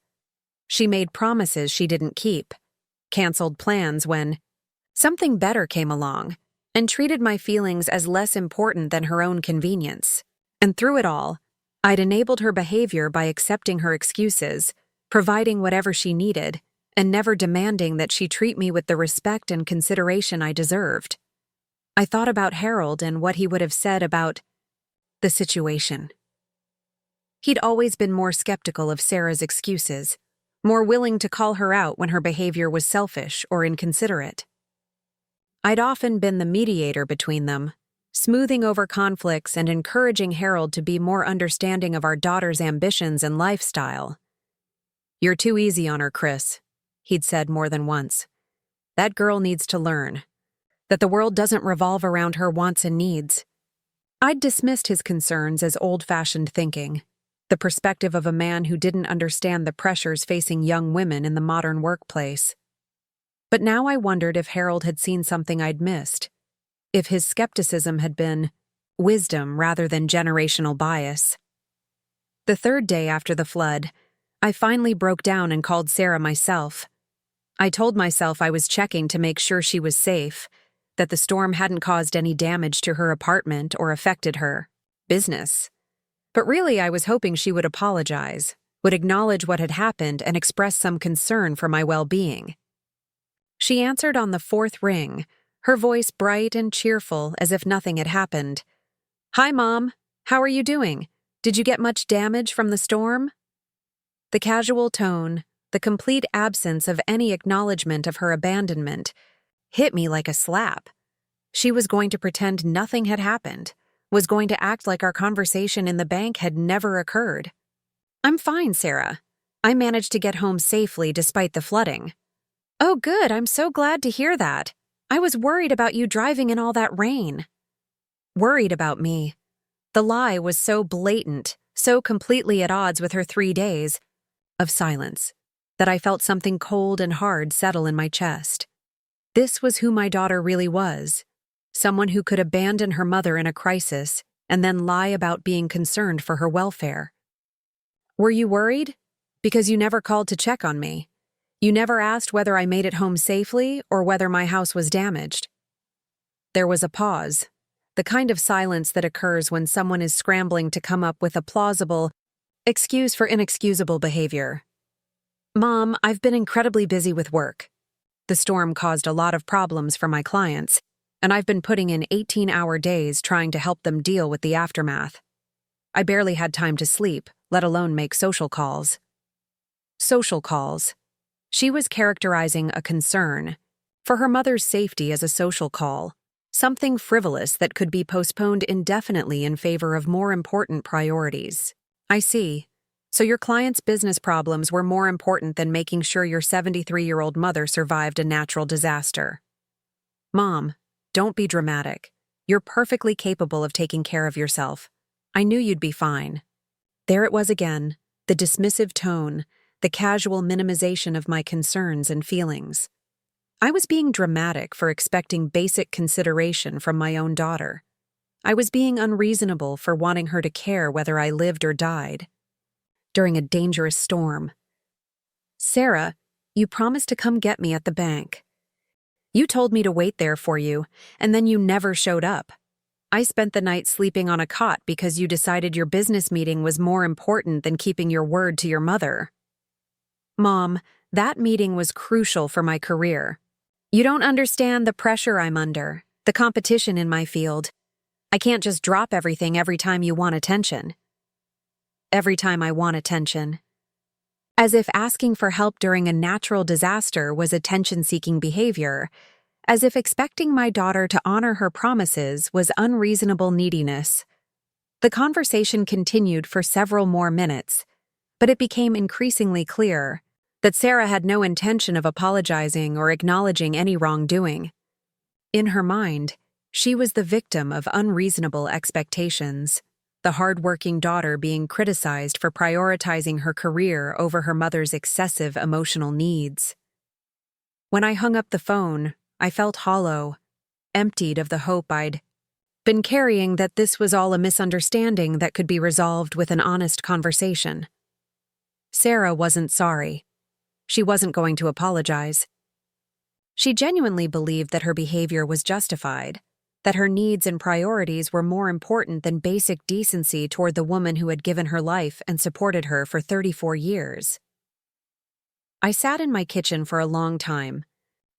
She made promises she didn't keep, canceled plans when something better came along, and treated my feelings as less important than her own convenience. And through it all, I'd enabled her behavior by accepting her excuses, providing whatever she needed, and never demanding that she treat me with the respect and consideration I deserved. I thought about Harold and what he would have said about the situation. He'd always been more skeptical of Sarah's excuses, more willing to call her out when her behavior was selfish or inconsiderate. I'd often been the mediator between them, smoothing over conflicts and encouraging Harold to be more understanding of our daughter's ambitions and lifestyle. "You're too easy on her, Chris," he'd said more than once. "That girl needs to learn that the world doesn't revolve around her wants and needs." I'd dismissed his concerns as old-fashioned thinking, the perspective of a man who didn't understand the pressures facing young women in the modern workplace. But now I wondered if Harold had seen something I'd missed, if his skepticism had been wisdom rather than generational bias. The third day after the flood, I finally broke down and called Sarah myself. I told myself I was checking to make sure she was safe, that the storm hadn't caused any damage to her apartment or affected her business. But really, I was hoping she would apologize, would acknowledge what had happened and express some concern for my well-being. She answered on the fourth ring, her voice bright and cheerful as if nothing had happened. "Hi, Mom. How are you doing? Did you get much damage from the storm?" The casual tone, the complete absence of any acknowledgement of her abandonment, hit me like a slap. She was going to pretend nothing had happened, was going to act like our conversation in the bank had never occurred. "I'm fine, Sarah. I managed to get home safely despite the flooding." "Oh, good. I'm so glad to hear that." I was worried about you driving in all that rain." Worried about me. The lie was so blatant, so completely at odds with her 3 days of silence, that I felt something cold and hard settle in my chest. This was who my daughter really was, someone who could abandon her mother in a crisis and then lie about being concerned for her welfare. "Were you worried? Because you never called to check on me. You never asked whether I made it home safely or whether my house was damaged." There was a pause, the kind of silence that occurs when someone is scrambling to come up with a plausible excuse for inexcusable behavior. "Mom, I've been incredibly busy with work. The storm caused a lot of problems for my clients, and I've been putting in 18-hour days trying to help them deal with the aftermath. I barely had time to sleep, let alone make social calls." Social calls. She was characterizing a concern for her mother's safety as a social call, something frivolous that could be postponed indefinitely in favor of more important priorities. "I see. So your client's business problems were more important than making sure your 73-year-old mother survived a natural disaster." "Mom, don't be dramatic. You're perfectly capable of taking care of yourself. I knew you'd be fine." There it was again, the dismissive tone, the casual minimization of my concerns and feelings. I was being dramatic for expecting basic consideration from my own daughter. I was being unreasonable for wanting her to care whether I lived or died. During a dangerous storm. "Sarah, you promised to come get me at the bank. You told me to wait there for you, and then you never showed up. I spent the night sleeping on a cot because you decided your business meeting was more important than keeping your word to your mother." "Mom, that meeting was crucial for my career. You don't understand the pressure I'm under, the competition in my field. I can't just drop everything every time you want attention." Every time I want attention. As if asking for help during a natural disaster was attention-seeking behavior, as if expecting my daughter to honor her promises was unreasonable neediness. The conversation continued for several more minutes, but it became increasingly clear that Sarah had no intention of apologizing or acknowledging any wrongdoing. In her mind, she was the victim of unreasonable expectations, the hard-working daughter being criticized for prioritizing her career over her mother's excessive emotional needs. When I hung up the phone, I felt hollow, emptied of the hope I'd been carrying that this was all a misunderstanding that could be resolved with an honest conversation. Sarah wasn't sorry. She wasn't going to apologize. She genuinely believed that her behavior was justified, that her needs and priorities were more important than basic decency toward the woman who had given her life and supported her for 34 years. I sat in my kitchen for a long time.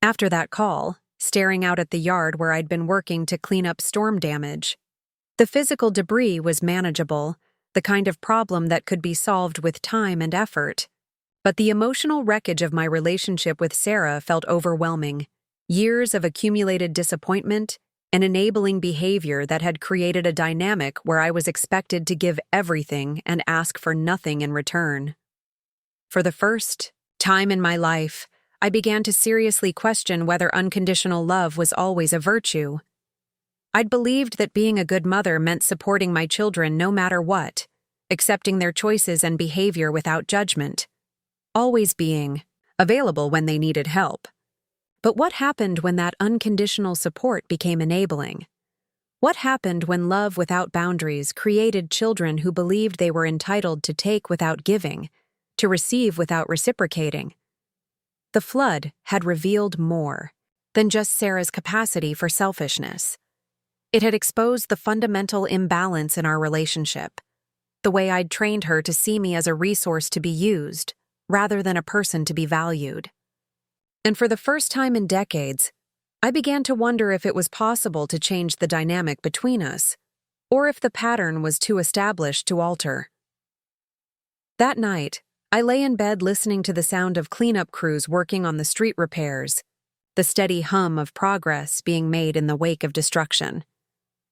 After that call, staring out at the yard where I'd been working to clean up storm damage. The physical debris was manageable, the kind of problem that could be solved with time and effort. But the emotional wreckage of my relationship with Sarah felt overwhelming. Years of accumulated disappointment and enabling behavior that had created a dynamic where I was expected to give everything and ask for nothing in return. For the first time in my life, I began to seriously question whether unconditional love was always a virtue. I'd believed that being a good mother meant supporting my children no matter what, accepting their choices and behavior without judgment, always being available when they needed help. But what happened when that unconditional support became enabling? What happened when love without boundaries created children who believed they were entitled to take without giving, to receive without reciprocating? The flood had revealed more than just Sarah's capacity for selfishness. It had exposed the fundamental imbalance in our relationship, the way I'd trained her to see me as a resource to be used, rather than a person to be valued. And for the first time in decades, I began to wonder if it was possible to change the dynamic between us, or if the pattern was too established to alter. That night, I lay in bed listening to the sound of cleanup crews working on the street repairs, the steady hum of progress being made in the wake of destruction.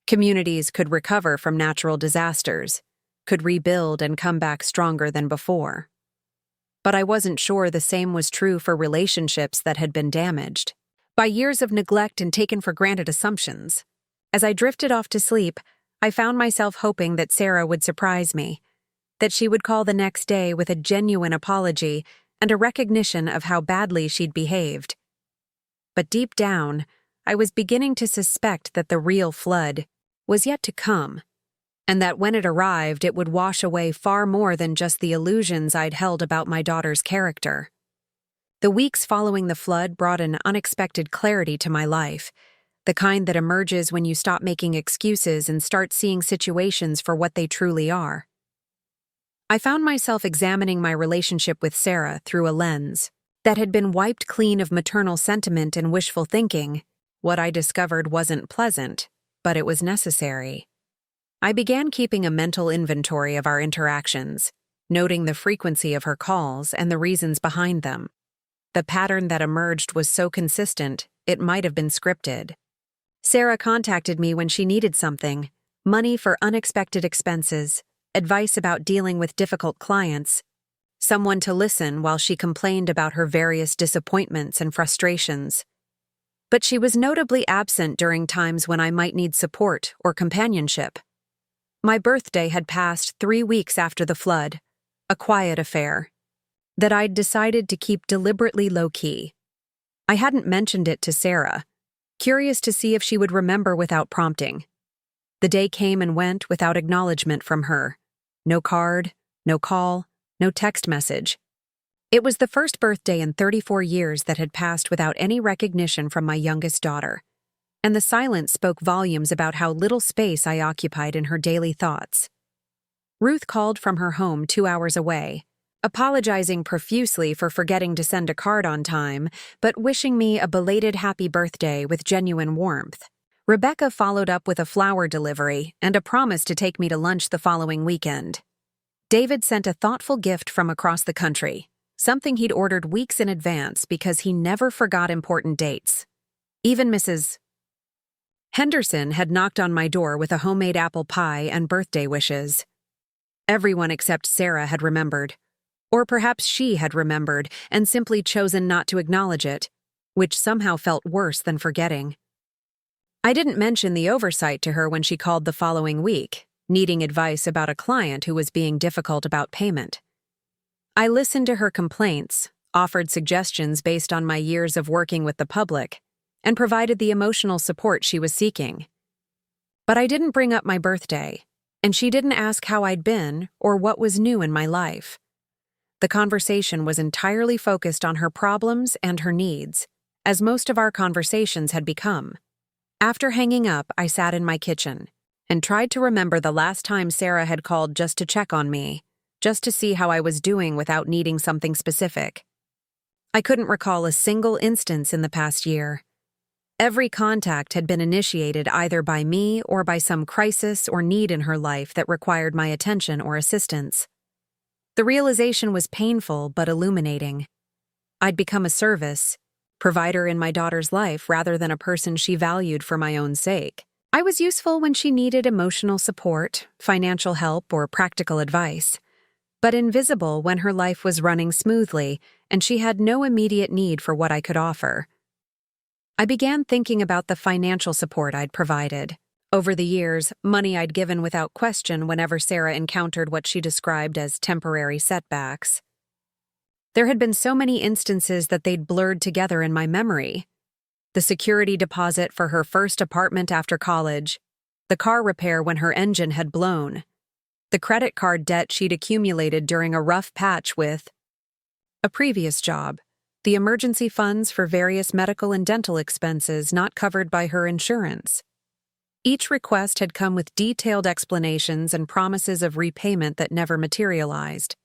Communities could recover from natural disasters, could rebuild and come back stronger than before. But I wasn't sure the same was true for relationships that had been damaged. by years of neglect and taken for granted assumptions. As I drifted off to sleep, I found myself hoping that Sarah would surprise me, that she would call the next day with a genuine apology and a recognition of how badly she'd behaved. But deep down, I was beginning to suspect that the real flood was yet to come, and that when it arrived, it would wash away far more than just the illusions I'd held about my daughter's character. The weeks following the flood brought an unexpected clarity to my life, the kind that emerges when you stop making excuses and start seeing situations for what they truly are. I found myself examining my relationship with Sarah through a lens that had been wiped clean of maternal sentiment and wishful thinking. What I discovered wasn't pleasant, but it was necessary. I began keeping a mental inventory of our interactions, noting the frequency of her calls and the reasons behind them. The pattern that emerged was so consistent, it might have been scripted. Sarah contacted me when she needed something: money for unexpected expenses, advice about dealing with difficult clients, someone to listen while she complained about her various disappointments and frustrations. But she was notably absent during times when I might need support or companionship. My birthday had passed 3 weeks after the flood, a quiet affair that I'd decided to keep deliberately low-key. I hadn't mentioned it to Sarah, curious to see if she would remember without prompting. The day came and went without acknowledgement from her. No card, no call, no text message. It was the first birthday in 34 years that had passed without any recognition from my youngest daughter, and the silence spoke volumes about how little space I occupied in her daily thoughts. Ruth called from her home 2 hours away, apologizing profusely for forgetting to send a card on time, but wishing me a belated happy birthday with genuine warmth. Rebecca followed up with a flower delivery and a promise to take me to lunch the following weekend. David sent a thoughtful gift from across the country, something he'd ordered weeks in advance because he never forgot important dates. Even Mrs. Henderson had knocked on my door with a homemade apple pie and birthday wishes. Everyone except Sarah had remembered. Or perhaps she had remembered and simply chosen not to acknowledge it, which somehow felt worse than forgetting. I didn't mention the oversight to her when she called the following week, needing advice about a client who was being difficult about payment. I listened to her complaints, offered suggestions based on my years of working with the public, and provided the emotional support she was seeking. But I didn't bring up my birthday, and she didn't ask how I'd been or what was new in my life. The conversation was entirely focused on her problems and her needs, as most of our conversations had become. After hanging up, I sat in my kitchen and tried to remember the last time Sarah had called just to check on me, just to see how I was doing without needing something specific. I couldn't recall a single instance in the past year. Every contact had been initiated either by me or by some crisis or need in her life that required my attention or assistance. The realization was painful but illuminating. I'd become a service, provider in my daughter's life rather than a person she valued for my own sake. I was useful when she needed emotional support, financial help, or practical advice, but invisible when her life was running smoothly and she had no immediate need for what I could offer. I began thinking about the financial support I'd provided. Over the years, money I'd given without question whenever Sarah encountered what she described as temporary setbacks. There had been so many instances that they'd blurred together in my memory. The security deposit for her first apartment after college, the car repair when her engine had blown, the credit card debt she'd accumulated during a rough patch with a previous job, the emergency funds for various medical and dental expenses not covered by her insurance. Each request had come with detailed explanations and promises of repayment that never materialized.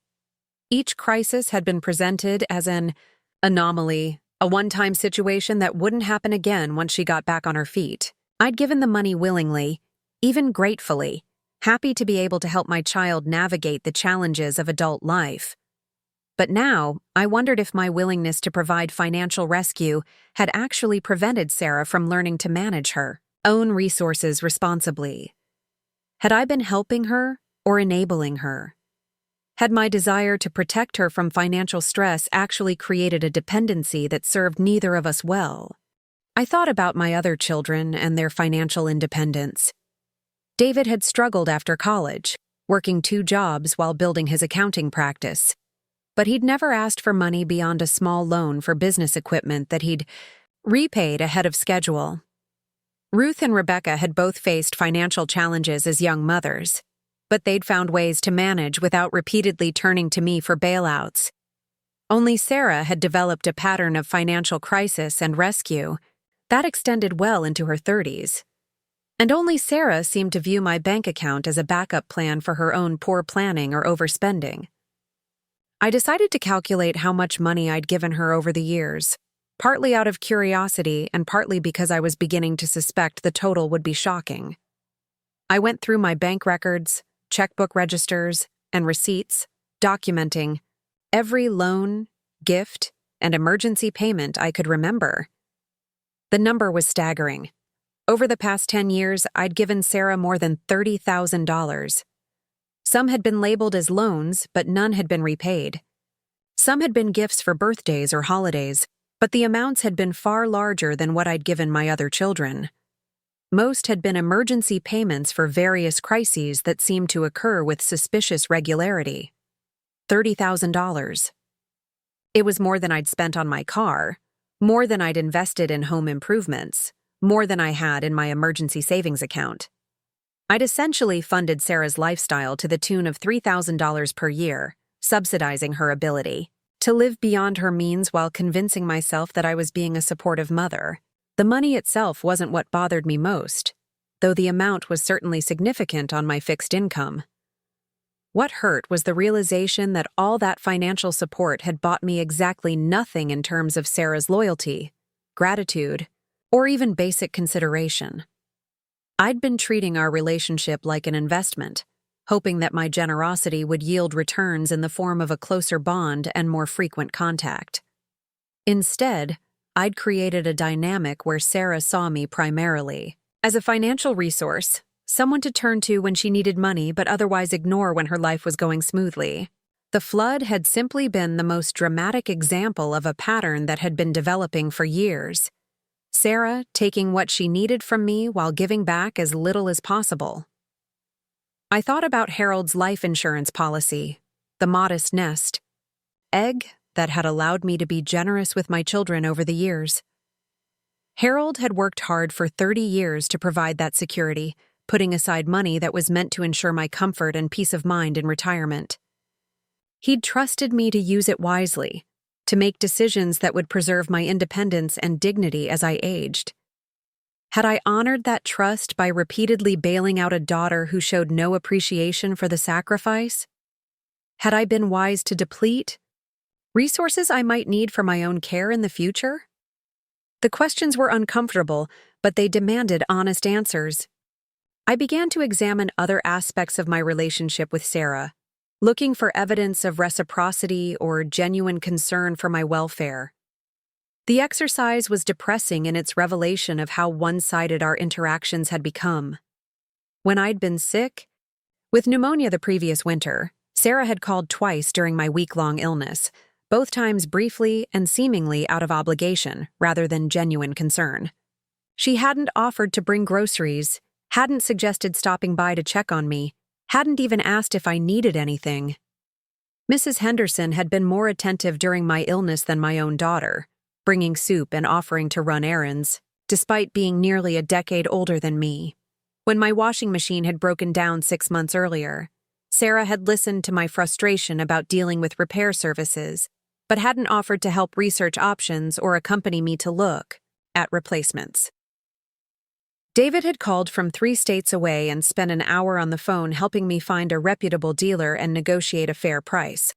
Each crisis had been presented as an anomaly, a one-time situation that wouldn't happen again once she got back on her feet. I'd given the money willingly, even gratefully, happy to be able to help my child navigate the challenges of adult life. But now, I wondered if my willingness to provide financial rescue had actually prevented Sarah from learning to manage her own resources responsibly. Had I been helping her or enabling her? Had my desire to protect her from financial stress actually created a dependency that served neither of us well? I thought about my other children and their financial independence. David had struggled after college, working 2 jobs while building his accounting practice. But he'd never asked for money beyond a small loan for business equipment that he'd repaid ahead of schedule. Ruth and Rebecca had both faced financial challenges as young mothers, but they'd found ways to manage without repeatedly turning to me for bailouts. Only Sarah had developed a pattern of financial crisis and rescue that extended well into her 30s. And only Sarah seemed to view my bank account as a backup plan for her own poor planning or overspending. I decided to calculate how much money I'd given her over the years, partly out of curiosity and partly because I was beginning to suspect the total would be shocking. I went through my bank records, checkbook registers, and receipts, documenting every loan, gift, and emergency payment I could remember. The number was staggering. Over the past 10 years, I'd given Sarah more than $30,000. Some had been labeled as loans, but none had been repaid. Some had been gifts for birthdays or holidays, but the amounts had been far larger than what I'd given my other children. Most had been emergency payments for various crises that seemed to occur with suspicious regularity. $30,000. It was more than I'd spent on my car, more than I'd invested in home improvements, more than I had in my emergency savings account. I'd essentially funded Sarah's lifestyle to the tune of $3,000 per year, subsidizing her ability to live beyond her means while convincing myself that I was being a supportive mother. The money itself wasn't what bothered me most, though the amount was certainly significant on my fixed income. What hurt was the realization that all that financial support had bought me exactly nothing in terms of Sarah's loyalty, gratitude, or even basic consideration. I'd been treating our relationship like an investment, hoping that my generosity would yield returns in the form of a closer bond and more frequent contact. Instead, I'd created a dynamic where Sarah saw me primarily as a financial resource, someone to turn to when she needed money but otherwise ignore when her life was going smoothly. The flood had simply been the most dramatic example of a pattern that had been developing for years. Sarah taking what she needed from me while giving back as little as possible. I thought about Harold's life insurance policy, the modest nest egg that had allowed me to be generous with my children over the years. Harold had worked hard for 30 years to provide that security, putting aside money that was meant to ensure my comfort and peace of mind in retirement. He'd trusted me to use it wisely, to make decisions that would preserve my independence and dignity as I aged. Had I honored that trust by repeatedly bailing out a daughter who showed no appreciation for the sacrifice? Had I been wise to deplete resources I might need for my own care in the future? The questions were uncomfortable, but they demanded honest answers. I began to examine other aspects of my relationship with Sarah, looking for evidence of reciprocity or genuine concern for my welfare. The exercise was depressing in its revelation of how one-sided our interactions had become. When I'd been sick, with pneumonia the previous winter, Sarah had called twice during my week-long illness, both times briefly and seemingly out of obligation rather than genuine concern. She hadn't offered to bring groceries, hadn't suggested stopping by to check on me, hadn't even asked if I needed anything. Mrs. Henderson had been more attentive during my illness than my own daughter, bringing soup and offering to run errands, despite being nearly a decade older than me. When my washing machine had broken down 6 months earlier, Sarah had listened to my frustration about dealing with repair services, but hadn't offered to help research options or accompany me to look at replacements. David had called from 3 states away and spent an hour on the phone helping me find a reputable dealer and negotiate a fair price.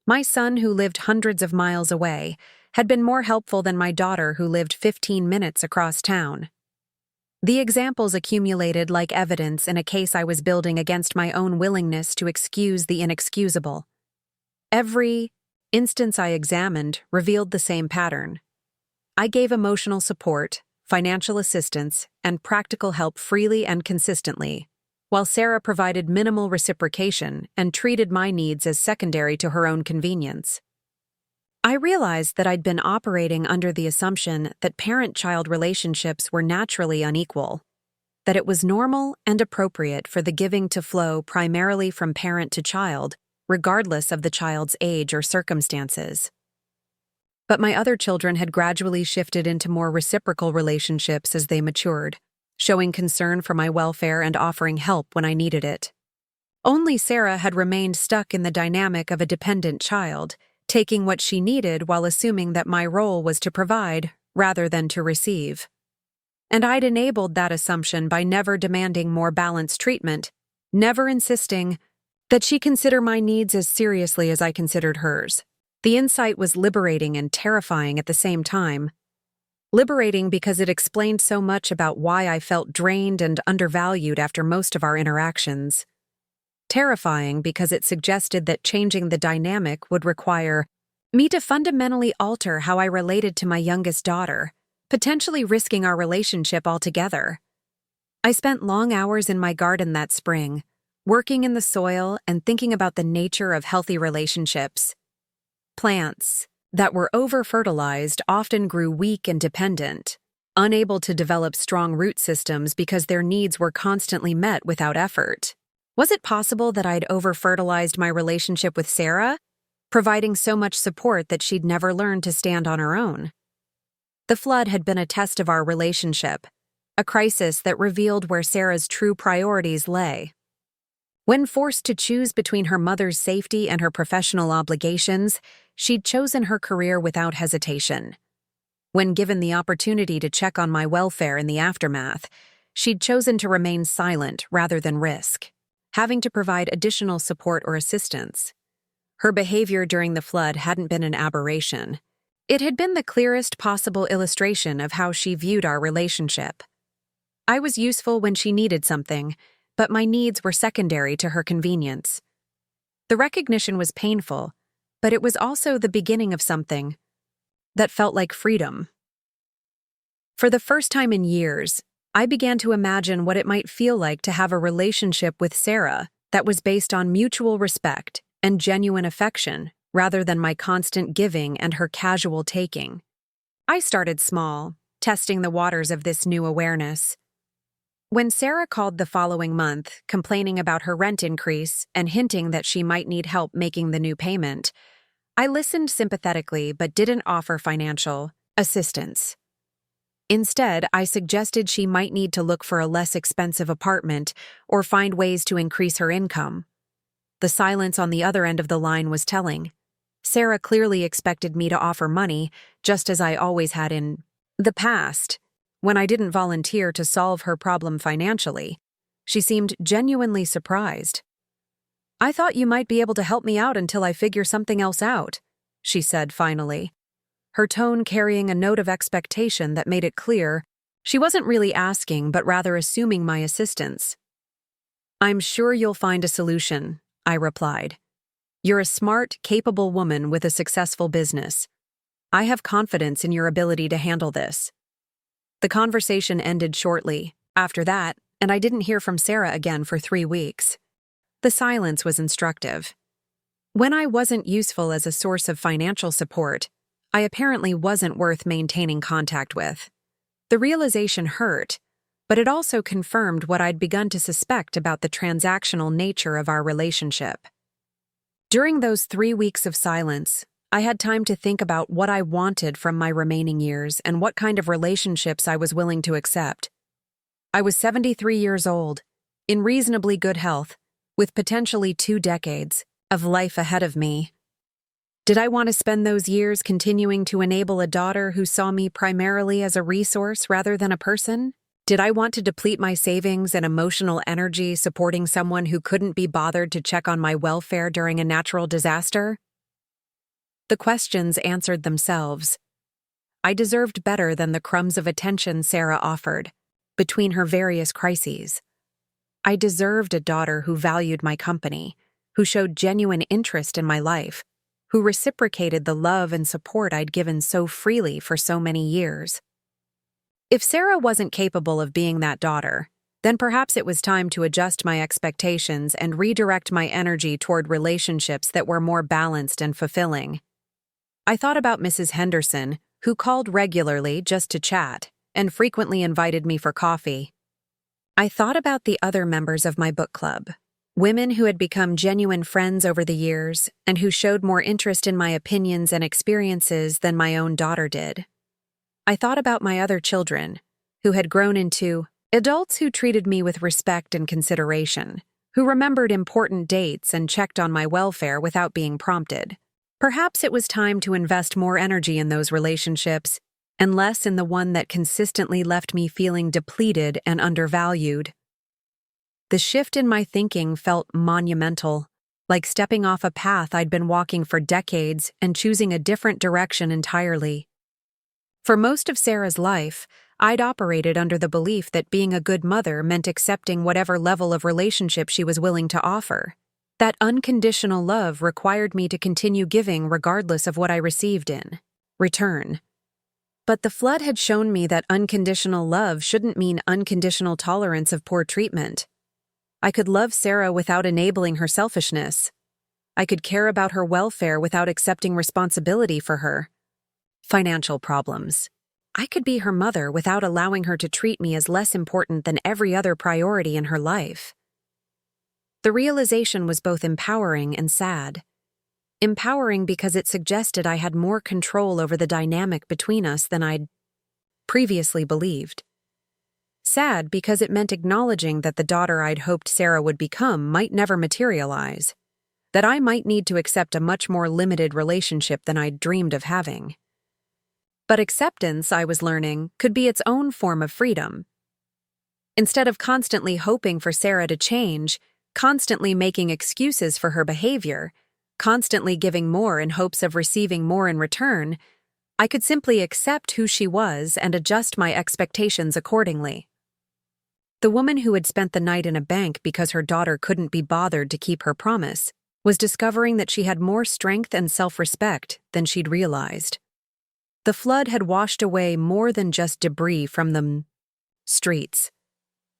My son, who lived hundreds of miles away, had been more helpful than my daughter, who lived 15 minutes across town. The examples accumulated like evidence in a case I was building against my own willingness to excuse the inexcusable. Every instance I examined revealed the same pattern. I gave emotional support, financial assistance, and practical help freely and consistently, while Sarah provided minimal reciprocation and treated my needs as secondary to her own convenience. I realized that I'd been operating under the assumption that parent-child relationships were naturally unequal, that it was normal and appropriate for the giving to flow primarily from parent to child, regardless of the child's age or circumstances. But my other children had gradually shifted into more reciprocal relationships as they matured, showing concern for my welfare and offering help when I needed it. Only Sarah had remained stuck in the dynamic of a dependent child, taking what she needed while assuming that my role was to provide rather than to receive. And I'd enabled that assumption by never demanding more balanced treatment, never insisting that she consider my needs as seriously as I considered hers. The insight was liberating and terrifying at the same time. Liberating because it explained so much about why I felt drained and undervalued after most of our interactions. Terrifying because it suggested that changing the dynamic would require me to fundamentally alter how I related to my youngest daughter, potentially risking our relationship altogether. I spent long hours in my garden that spring, working in the soil and thinking about the nature of healthy relationships. Plants that were over-fertilized often grew weak and dependent, unable to develop strong root systems because their needs were constantly met without effort. Was it possible that I'd over-fertilized my relationship with Sarah, providing so much support that she'd never learned to stand on her own? The flood had been a test of our relationship, a crisis that revealed where Sarah's true priorities lay. When forced to choose between her mother's safety and her professional obligations, she'd chosen her career without hesitation. When given the opportunity to check on my welfare in the aftermath, she'd chosen to remain silent rather than risk having to provide additional support or assistance. Her behavior during the flood hadn't been an aberration. It had been the clearest possible illustration of how she viewed our relationship. I was useful when she needed something, but my needs were secondary to her convenience. The recognition was painful, but it was also the beginning of something that felt like freedom. For the first time in years, I began to imagine what it might feel like to have a relationship with Sarah that was based on mutual respect and genuine affection rather than my constant giving and her casual taking. I started small, testing the waters of this new awareness. When Sarah called the following month, complaining about her rent increase and hinting that she might need help making the new payment, I listened sympathetically but didn't offer financial assistance. Instead, I suggested she might need to look for a less expensive apartment or find ways to increase her income. The silence on the other end of the line was telling. Sarah clearly expected me to offer money, just as I always had in the past. When I didn't volunteer to solve her problem financially, she seemed genuinely surprised. "I thought you might be able to help me out until I figure something else out," she said finally, her tone carrying a note of expectation that made it clear she wasn't really asking but rather assuming my assistance. "I'm sure you'll find a solution," I replied. "You're a smart, capable woman with a successful business. I have confidence in your ability to handle this." The conversation ended shortly after that, and I didn't hear from Sarah again for 3 weeks. The silence was instructive. When I wasn't useful as a source of financial support, I apparently wasn't worth maintaining contact with. The realization hurt, but it also confirmed what I'd begun to suspect about the transactional nature of our relationship. During those 3 weeks of silence, I had time to think about what I wanted from my remaining years and what kind of relationships I was willing to accept. I was 73 years old, in reasonably good health, with potentially 2 decades of life ahead of me. Did I want to spend those years continuing to enable a daughter who saw me primarily as a resource rather than a person? Did I want to deplete my savings and emotional energy supporting someone who couldn't be bothered to check on my welfare during a natural disaster? The questions answered themselves. I deserved better than the crumbs of attention Sarah offered between her various crises. I deserved a daughter who valued my company, who showed genuine interest in my life, who reciprocated the love and support I'd given so freely for so many years. If Sarah wasn't capable of being that daughter, then perhaps it was time to adjust my expectations and redirect my energy toward relationships that were more balanced and fulfilling. I thought about Mrs. Henderson, who called regularly just to chat and frequently invited me for coffee. I thought about the other members of my book club, women who had become genuine friends over the years and who showed more interest in my opinions and experiences than my own daughter did. I thought about my other children, who had grown into adults who treated me with respect and consideration, who remembered important dates and checked on my welfare without being prompted. Perhaps it was time to invest more energy in those relationships and less in the one that consistently left me feeling depleted and undervalued. The shift in my thinking felt monumental, like stepping off a path I'd been walking for decades and choosing a different direction entirely. For most of Sarah's life, I'd operated under the belief that being a good mother meant accepting whatever level of relationship she was willing to offer. That unconditional love required me to continue giving regardless of what I received in return. But the flood had shown me that unconditional love shouldn't mean unconditional tolerance of poor treatment. I could love Sarah without enabling her selfishness. I could care about her welfare without accepting responsibility for her financial problems. I could be her mother without allowing her to treat me as less important than every other priority in her life. The realization was both empowering and sad. Empowering because it suggested I had more control over the dynamic between us than I'd previously believed. Sad because it meant acknowledging that the daughter I'd hoped Sarah would become might never materialize, that I might need to accept a much more limited relationship than I'd dreamed of having. But acceptance, I was learning, could be its own form of freedom. Instead of constantly hoping for Sarah to change, constantly making excuses for her behavior, constantly giving more in hopes of receiving more in return, I could simply accept who she was and adjust my expectations accordingly. The woman who had spent the night in a bank because her daughter couldn't be bothered to keep her promise was discovering that she had more strength and self-respect than she'd realized. The flood had washed away more than just debris from the streets.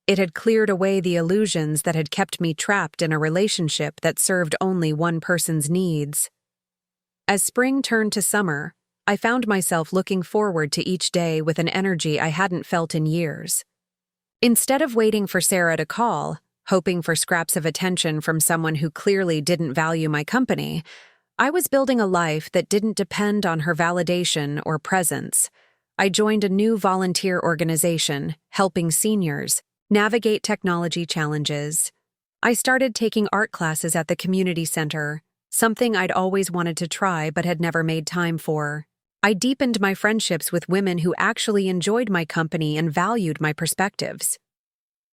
It had cleared away the illusions that had kept me trapped in a relationship that served only one person's needs. As spring turned to summer, I found myself looking forward to each day with an energy I hadn't felt in years. Instead of waiting for Sarah to call, hoping for scraps of attention from someone who clearly didn't value my company, I was building a life that didn't depend on her validation or presence. I joined a new volunteer organization, helping seniors navigate technology challenges. I started taking art classes at the community center, something I'd always wanted to try but had never made time for. I deepened my friendships with women who actually enjoyed my company and valued my perspectives.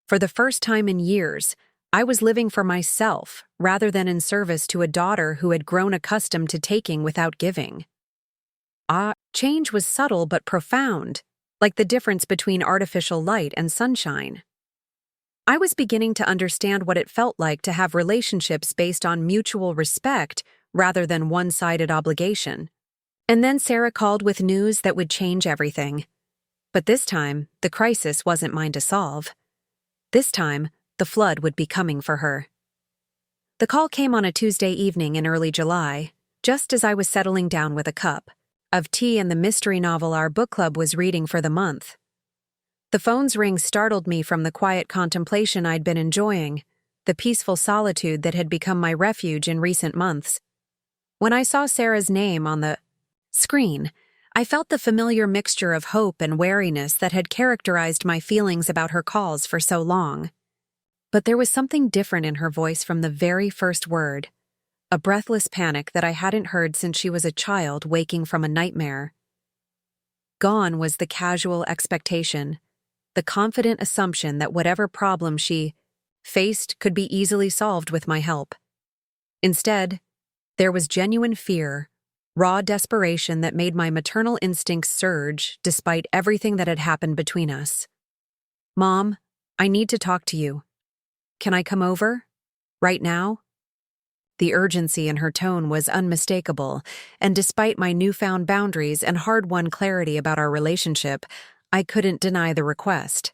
For the first time in years, I was living for myself rather than in service to a daughter who had grown accustomed to taking without giving. Change was subtle but profound, like the difference between artificial light and sunshine. I was beginning to understand what it felt like to have relationships based on mutual respect rather than one-sided obligation. And then Sarah called with news that would change everything. But this time, the crisis wasn't mine to solve. This time, the flood would be coming for her. The call came on a Tuesday evening in early July, just as I was settling down with a cup of tea and the mystery novel our book club was reading for the month. The phone's ring startled me from the quiet contemplation I'd been enjoying, the peaceful solitude that had become my refuge in recent months. When I saw Sarah's name on the screen, I felt the familiar mixture of hope and wariness that had characterized my feelings about her calls for so long. But there was something different in her voice from the very first word, a breathless panic that I hadn't heard since she was a child waking from a nightmare. Gone was the casual expectation, the confident assumption that whatever problem she faced could be easily solved with my help. Instead, there was genuine fear, raw desperation that made my maternal instincts surge despite everything that had happened between us. "Mom, I need to talk to you. Can I come over? Right now?" The urgency in her tone was unmistakable, and despite my newfound boundaries and hard-won clarity about our relationship, I couldn't deny the request.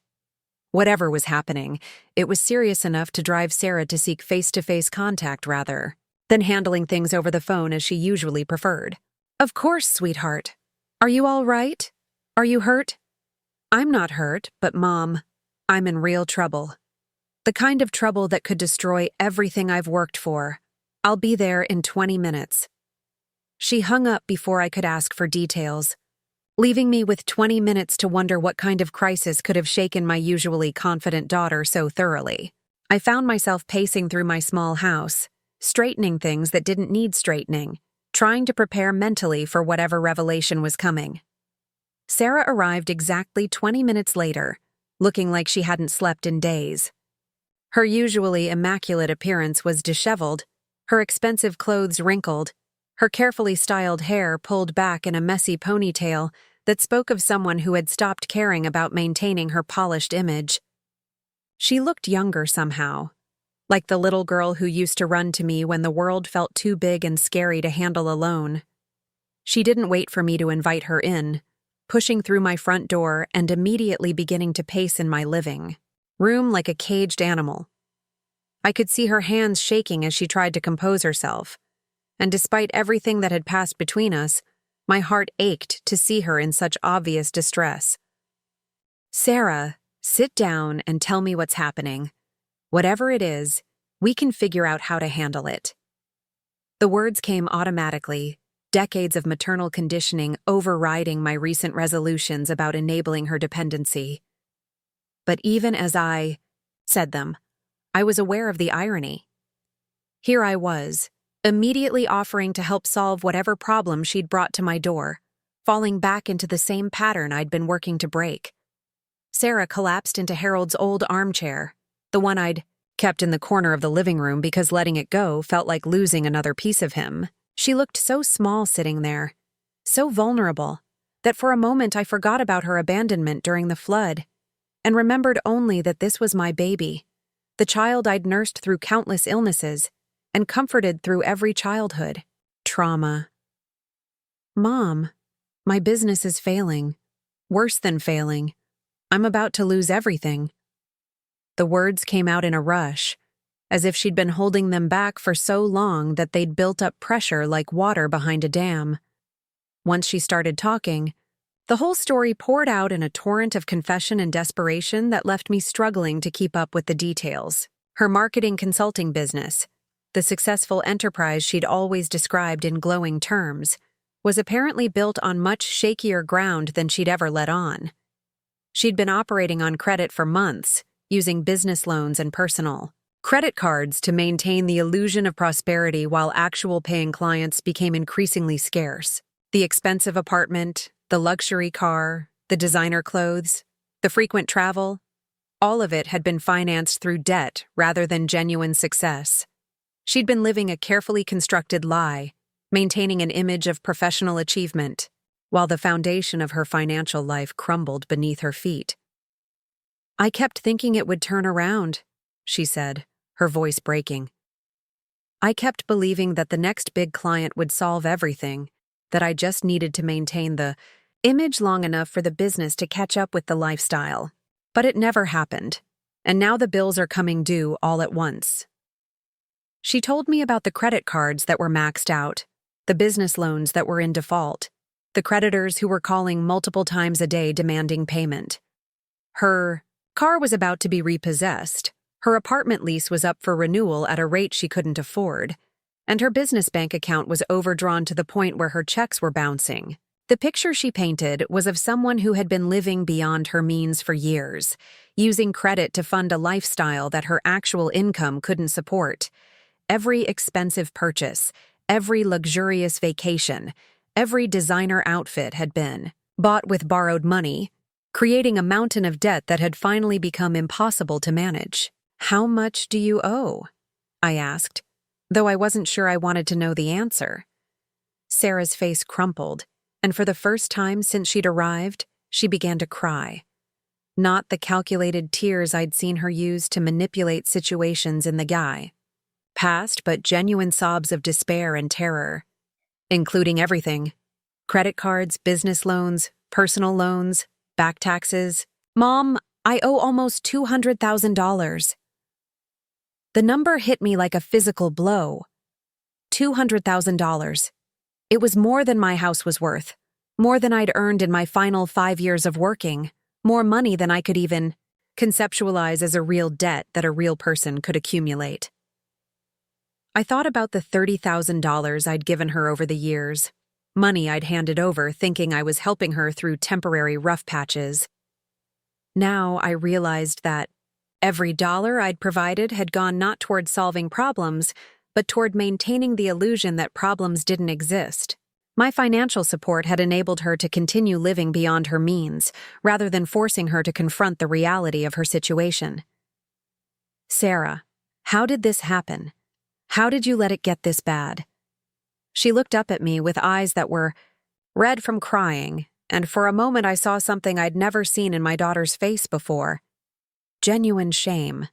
Whatever was happening, it was serious enough to drive Sarah to seek face-to-face contact rather than handling things over the phone as she usually preferred. Of course, sweetheart. Are you all right? Are you hurt? I'm not hurt, but Mom, I'm in real trouble. The kind of trouble that could destroy everything I've worked for. I'll be there in 20 minutes. She hung up before I could ask for details, leaving me with 20 minutes to wonder what kind of crisis could have shaken my usually confident daughter so thoroughly. I found myself pacing through my small house, straightening things that didn't need straightening, trying to prepare mentally for whatever revelation was coming. Sarah arrived exactly 20 minutes later, looking like she hadn't slept in days. Her usually immaculate appearance was disheveled, her expensive clothes wrinkled, her carefully styled hair pulled back in a messy ponytail that spoke of someone who had stopped caring about maintaining her polished image. She looked younger somehow, like the little girl who used to run to me when the world felt too big and scary to handle alone. She didn't wait for me to invite her in, pushing through my front door and immediately beginning to pace in my living room like a caged animal. I could see her hands shaking as she tried to compose herself, and despite everything that had passed between us, my heart ached to see her in such obvious distress. "Sarah, sit down and tell me what's happening. Whatever it is, we can figure out how to handle it." The words came automatically, decades of maternal conditioning overriding my recent resolutions about enabling her dependency. But even as I said them, I was aware of the irony. Here I was, immediately offering to help solve whatever problem she'd brought to my door, falling back into the same pattern I'd been working to break. Sarah collapsed into Harold's old armchair, the one I'd kept in the corner of the living room because letting it go felt like losing another piece of him. She looked so small sitting there, so vulnerable, that for a moment I forgot about her abandonment during the flood, and remembered only that this was my baby, the child I'd nursed through countless illnesses and comforted through every childhood trauma. "Mom, my business is failing. Worse than failing. I'm about to lose everything." The words came out in a rush, as if she'd been holding them back for so long that they'd built up pressure like water behind a dam. Once she started talking, the whole story poured out in a torrent of confession and desperation that left me struggling to keep up with the details. Her marketing consulting business, the successful enterprise she'd always described in glowing terms, was apparently built on much shakier ground than she'd ever let on. She'd been operating on credit for months, using business loans and personal credit cards to maintain the illusion of prosperity while actual paying clients became increasingly scarce. The expensive apartment, the luxury car, the designer clothes, the frequent travel, all of it had been financed through debt rather than genuine success. She'd been living a carefully constructed lie, maintaining an image of professional achievement, while the foundation of her financial life crumbled beneath her feet. "I kept thinking it would turn around," she said, her voice breaking. "I kept believing that the next big client would solve everything, that I just needed to maintain the image long enough for the business to catch up with the lifestyle. But it never happened, and now the bills are coming due all at once." She told me about the credit cards that were maxed out, the business loans that were in default, the creditors who were calling multiple times a day demanding payment. Her car was about to be repossessed, her apartment lease was up for renewal at a rate she couldn't afford, and her business bank account was overdrawn to the point where her checks were bouncing. The picture she painted was of someone who had been living beyond her means for years, using credit to fund a lifestyle that her actual income couldn't support. Every expensive purchase, every luxurious vacation, every designer outfit had been bought with borrowed money, creating a mountain of debt that had finally become impossible to manage. "How much do you owe?" I asked, though I wasn't sure I wanted to know the answer. Sarah's face crumpled, and for the first time since she'd arrived, she began to cry. Not the calculated tears I'd seen her use to manipulate situations in the guy. Past but genuine sobs of despair and terror, including everything: credit cards, business loans, personal loans, back taxes. "Mom, I owe almost $200,000. The number hit me like a physical blow. $200,000. It was more than my house was worth, more than I'd earned in my final 5 years of working, more money than I could even conceptualize as a real debt that a real person could accumulate. I thought about the $30,000 I'd given her over the years, money I'd handed over thinking I was helping her through temporary rough patches. Now I realized that every dollar I'd provided had gone not toward solving problems, but toward maintaining the illusion that problems didn't exist. My financial support had enabled her to continue living beyond her means, rather than forcing her to confront the reality of her situation. Sarah, how did this happen? How did you let it get this bad? She looked up at me with eyes that were red from crying, and for a moment I saw something I'd never seen in my daughter's face before. Genuine shame.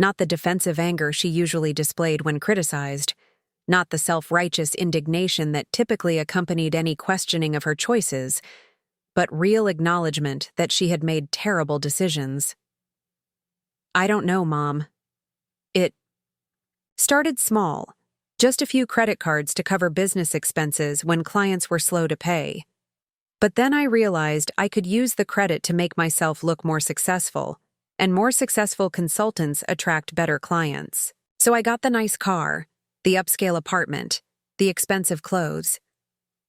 Not the defensive anger she usually displayed when criticized, not the self-righteous indignation that typically accompanied any questioning of her choices, but real acknowledgement that she had made terrible decisions. I don't know, Mom. It started small, just a few credit cards to cover business expenses when clients were slow to pay. But then I realized I could use the credit to make myself look more successful, and more successful consultants attract better clients. So I got the nice car, the upscale apartment, the expensive clothes.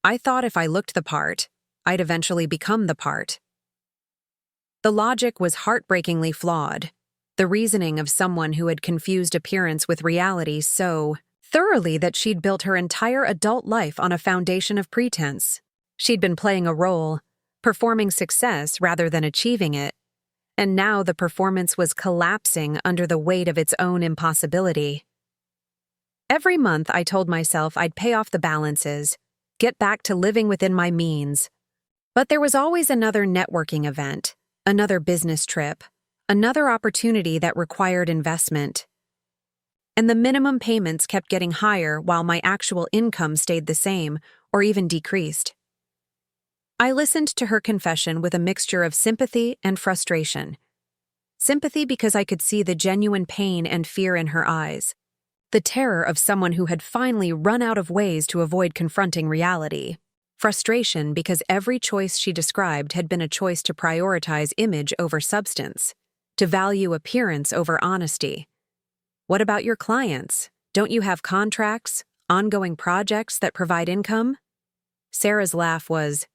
I thought if I looked the part, I'd eventually become the part. The logic was heartbreakingly flawed, the reasoning of someone who had confused appearance with reality so thoroughly that she'd built her entire adult life on a foundation of pretense. She'd been playing a role, performing success rather than achieving it, and now the performance was collapsing under the weight of its own impossibility. Every month I told myself I'd pay off the balances, get back to living within my means. But there was always another networking event, another business trip, another opportunity that required investment. And the minimum payments kept getting higher while my actual income stayed the same or even decreased. I listened to her confession with a mixture of sympathy and frustration. Sympathy because I could see the genuine pain and fear in her eyes, the terror of someone who had finally run out of ways to avoid confronting reality. Frustration because every choice she described had been a choice to prioritize image over substance, to value appearance over honesty. What about your clients? Don't you have contracts, ongoing projects that provide income? Sarah's laugh was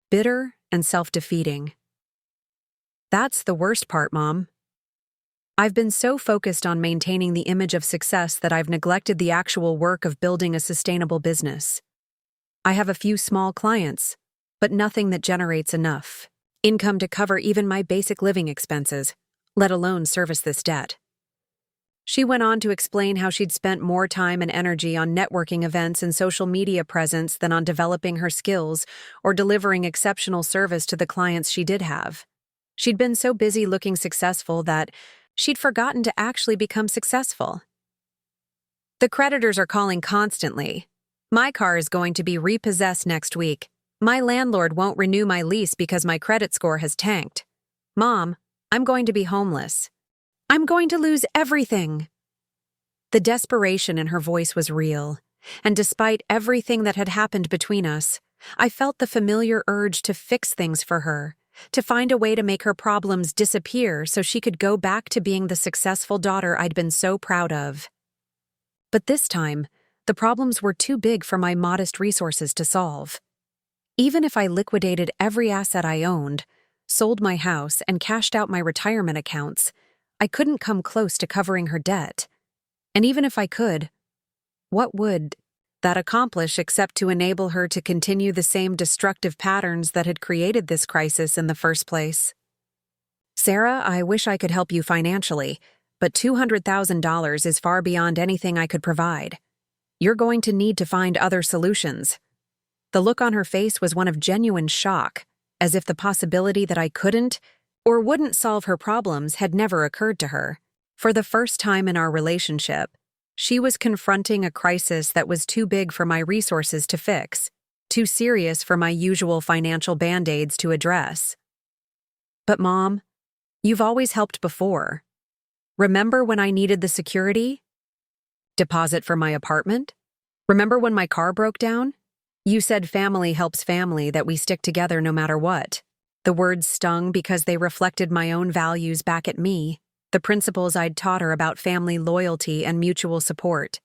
bitter and self-defeating. That's the worst part, Mom. I've been so focused on maintaining the image of success that I've neglected the actual work of building a sustainable business. I have a few small clients, but nothing that generates enough income to cover even my basic living expenses, let alone service this debt. She went on to explain how she'd spent more time and energy on networking events and social media presence than on developing her skills or delivering exceptional service to the clients she did have. She'd been so busy looking successful that she'd forgotten to actually become successful. The creditors are calling constantly. My car is going to be repossessed next week. My landlord won't renew my lease because my credit score has tanked. Mom, I'm going to be homeless. I'm going to lose everything. The desperation in her voice was real, and despite everything that had happened between us, I felt the familiar urge to fix things for her, to find a way to make her problems disappear so she could go back to being the successful daughter I'd been so proud of. But this time, the problems were too big for my modest resources to solve. Even if I liquidated every asset I owned, sold my house, and cashed out my retirement accounts, I couldn't come close to covering her debt. And even if I could, what would that accomplish except to enable her to continue the same destructive patterns that had created this crisis in the first place? Sarah, I wish I could help you financially, but $200,000 is far beyond anything I could provide. You're going to need to find other solutions. The look on her face was one of genuine shock, as if the possibility that I couldn't or wouldn't solve her problems had never occurred to her. For the first time in our relationship, she was confronting a crisis that was too big for my resources to fix, too serious for my usual financial band-aids to address. But Mom, you've always helped before. Remember when I needed the security deposit for my apartment? Remember when my car broke down? You said family helps family, that we stick together no matter what. The words stung because they reflected my own values back at me, the principles I'd taught her about family loyalty and mutual support.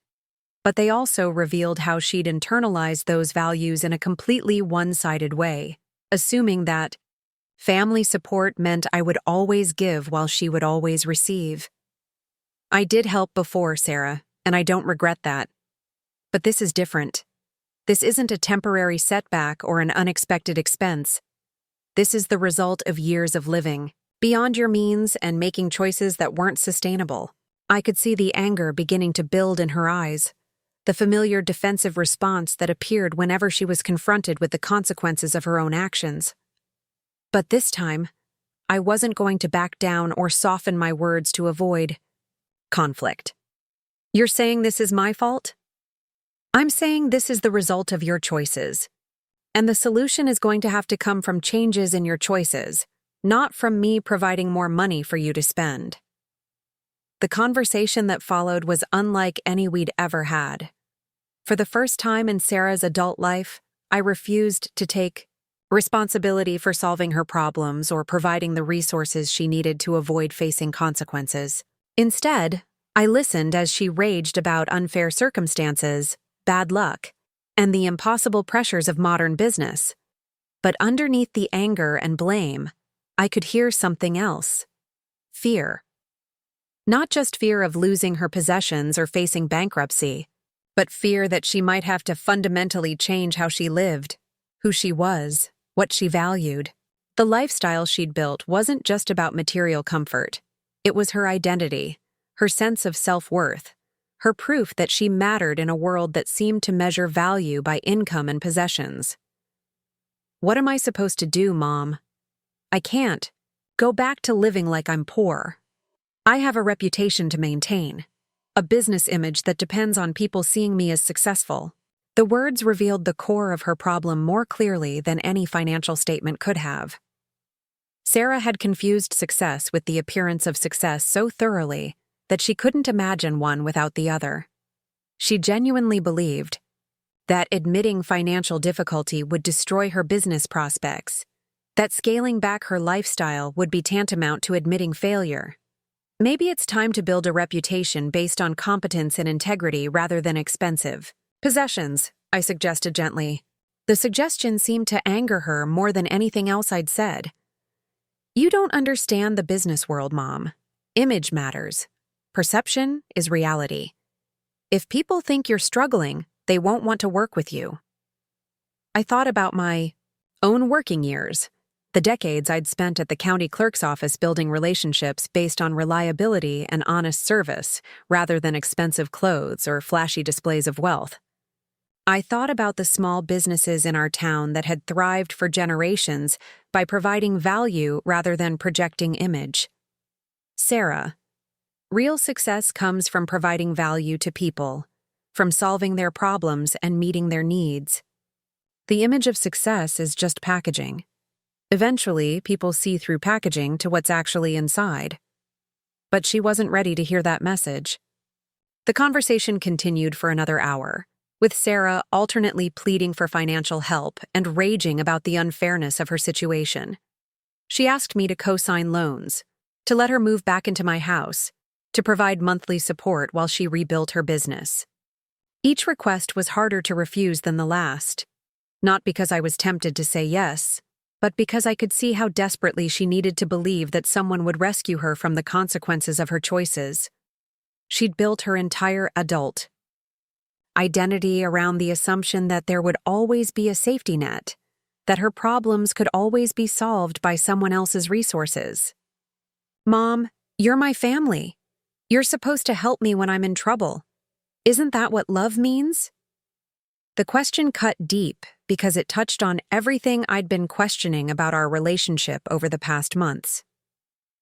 But they also revealed how she'd internalized those values in a completely one-sided way, assuming that family support meant I would always give while she would always receive. I did help before, Sarah, and I don't regret that. But this is different. This isn't a temporary setback or an unexpected expense. This is the result of years of living, beyond your means and making choices that weren't sustainable. I could see the anger beginning to build in her eyes, the familiar defensive response that appeared whenever she was confronted with the consequences of her own actions. But this time, I wasn't going to back down or soften my words to avoid conflict. You're saying this is my fault? I'm saying this is the result of your choices. And the solution is going to have to come from changes in your choices, not from me providing more money for you to spend. The conversation that followed was unlike any we'd ever had. For the first time in Sarah's adult life, I refused to take responsibility for solving her problems or providing the resources she needed to avoid facing consequences. Instead, I listened as she raged about unfair circumstances, bad luck, and the impossible pressures of modern business. But underneath the anger and blame, I could hear something else. Fear. Not just fear of losing her possessions or facing bankruptcy, but fear that she might have to fundamentally change how she lived, who she was, what she valued. The lifestyle she'd built wasn't just about material comfort. It was her identity, her sense of self-worth, her proof that she mattered in a world that seemed to measure value by income and possessions. What am I supposed to do, Mom? I can't go back to living like I'm poor. I have a reputation to maintain, a business image that depends on people seeing me as successful. The words revealed the core of her problem more clearly than any financial statement could have. Sarah had confused success with the appearance of success so thoroughly that she couldn't imagine one without the other. She genuinely believed that admitting financial difficulty would destroy her business prospects, that scaling back her lifestyle would be tantamount to admitting failure. Maybe it's time to build a reputation based on competence and integrity rather than expensive possessions, I suggested gently. The suggestion seemed to anger her more than anything else I'd said. You don't understand the business world, Mom. Image matters. Perception is reality. If people think you're struggling, they won't want to work with you. I thought about my own working years, the decades I'd spent at the county clerk's office building relationships based on reliability and honest service rather than expensive clothes or flashy displays of wealth. I thought about the small businesses in our town that had thrived for generations by providing value rather than projecting image. Sarah, real success comes from providing value to people, from solving their problems and meeting their needs. The image of success is just packaging. Eventually, people see through packaging to what's actually inside. But she wasn't ready to hear that message. The conversation continued for another hour, with Sarah alternately pleading for financial help and raging about the unfairness of her situation. She asked me to co-sign loans, to let her move back into my house, to provide monthly support while she rebuilt her business. Each request was harder to refuse than the last, not because I was tempted to say yes, but because I could see how desperately she needed to believe that someone would rescue her from the consequences of her choices. She'd built her entire adult identity around the assumption that there would always be a safety net, that her problems could always be solved by someone else's resources. Mom, you're my family. You're supposed to help me when I'm in trouble. Isn't that what love means? The question cut deep because it touched on everything I'd been questioning about our relationship over the past months.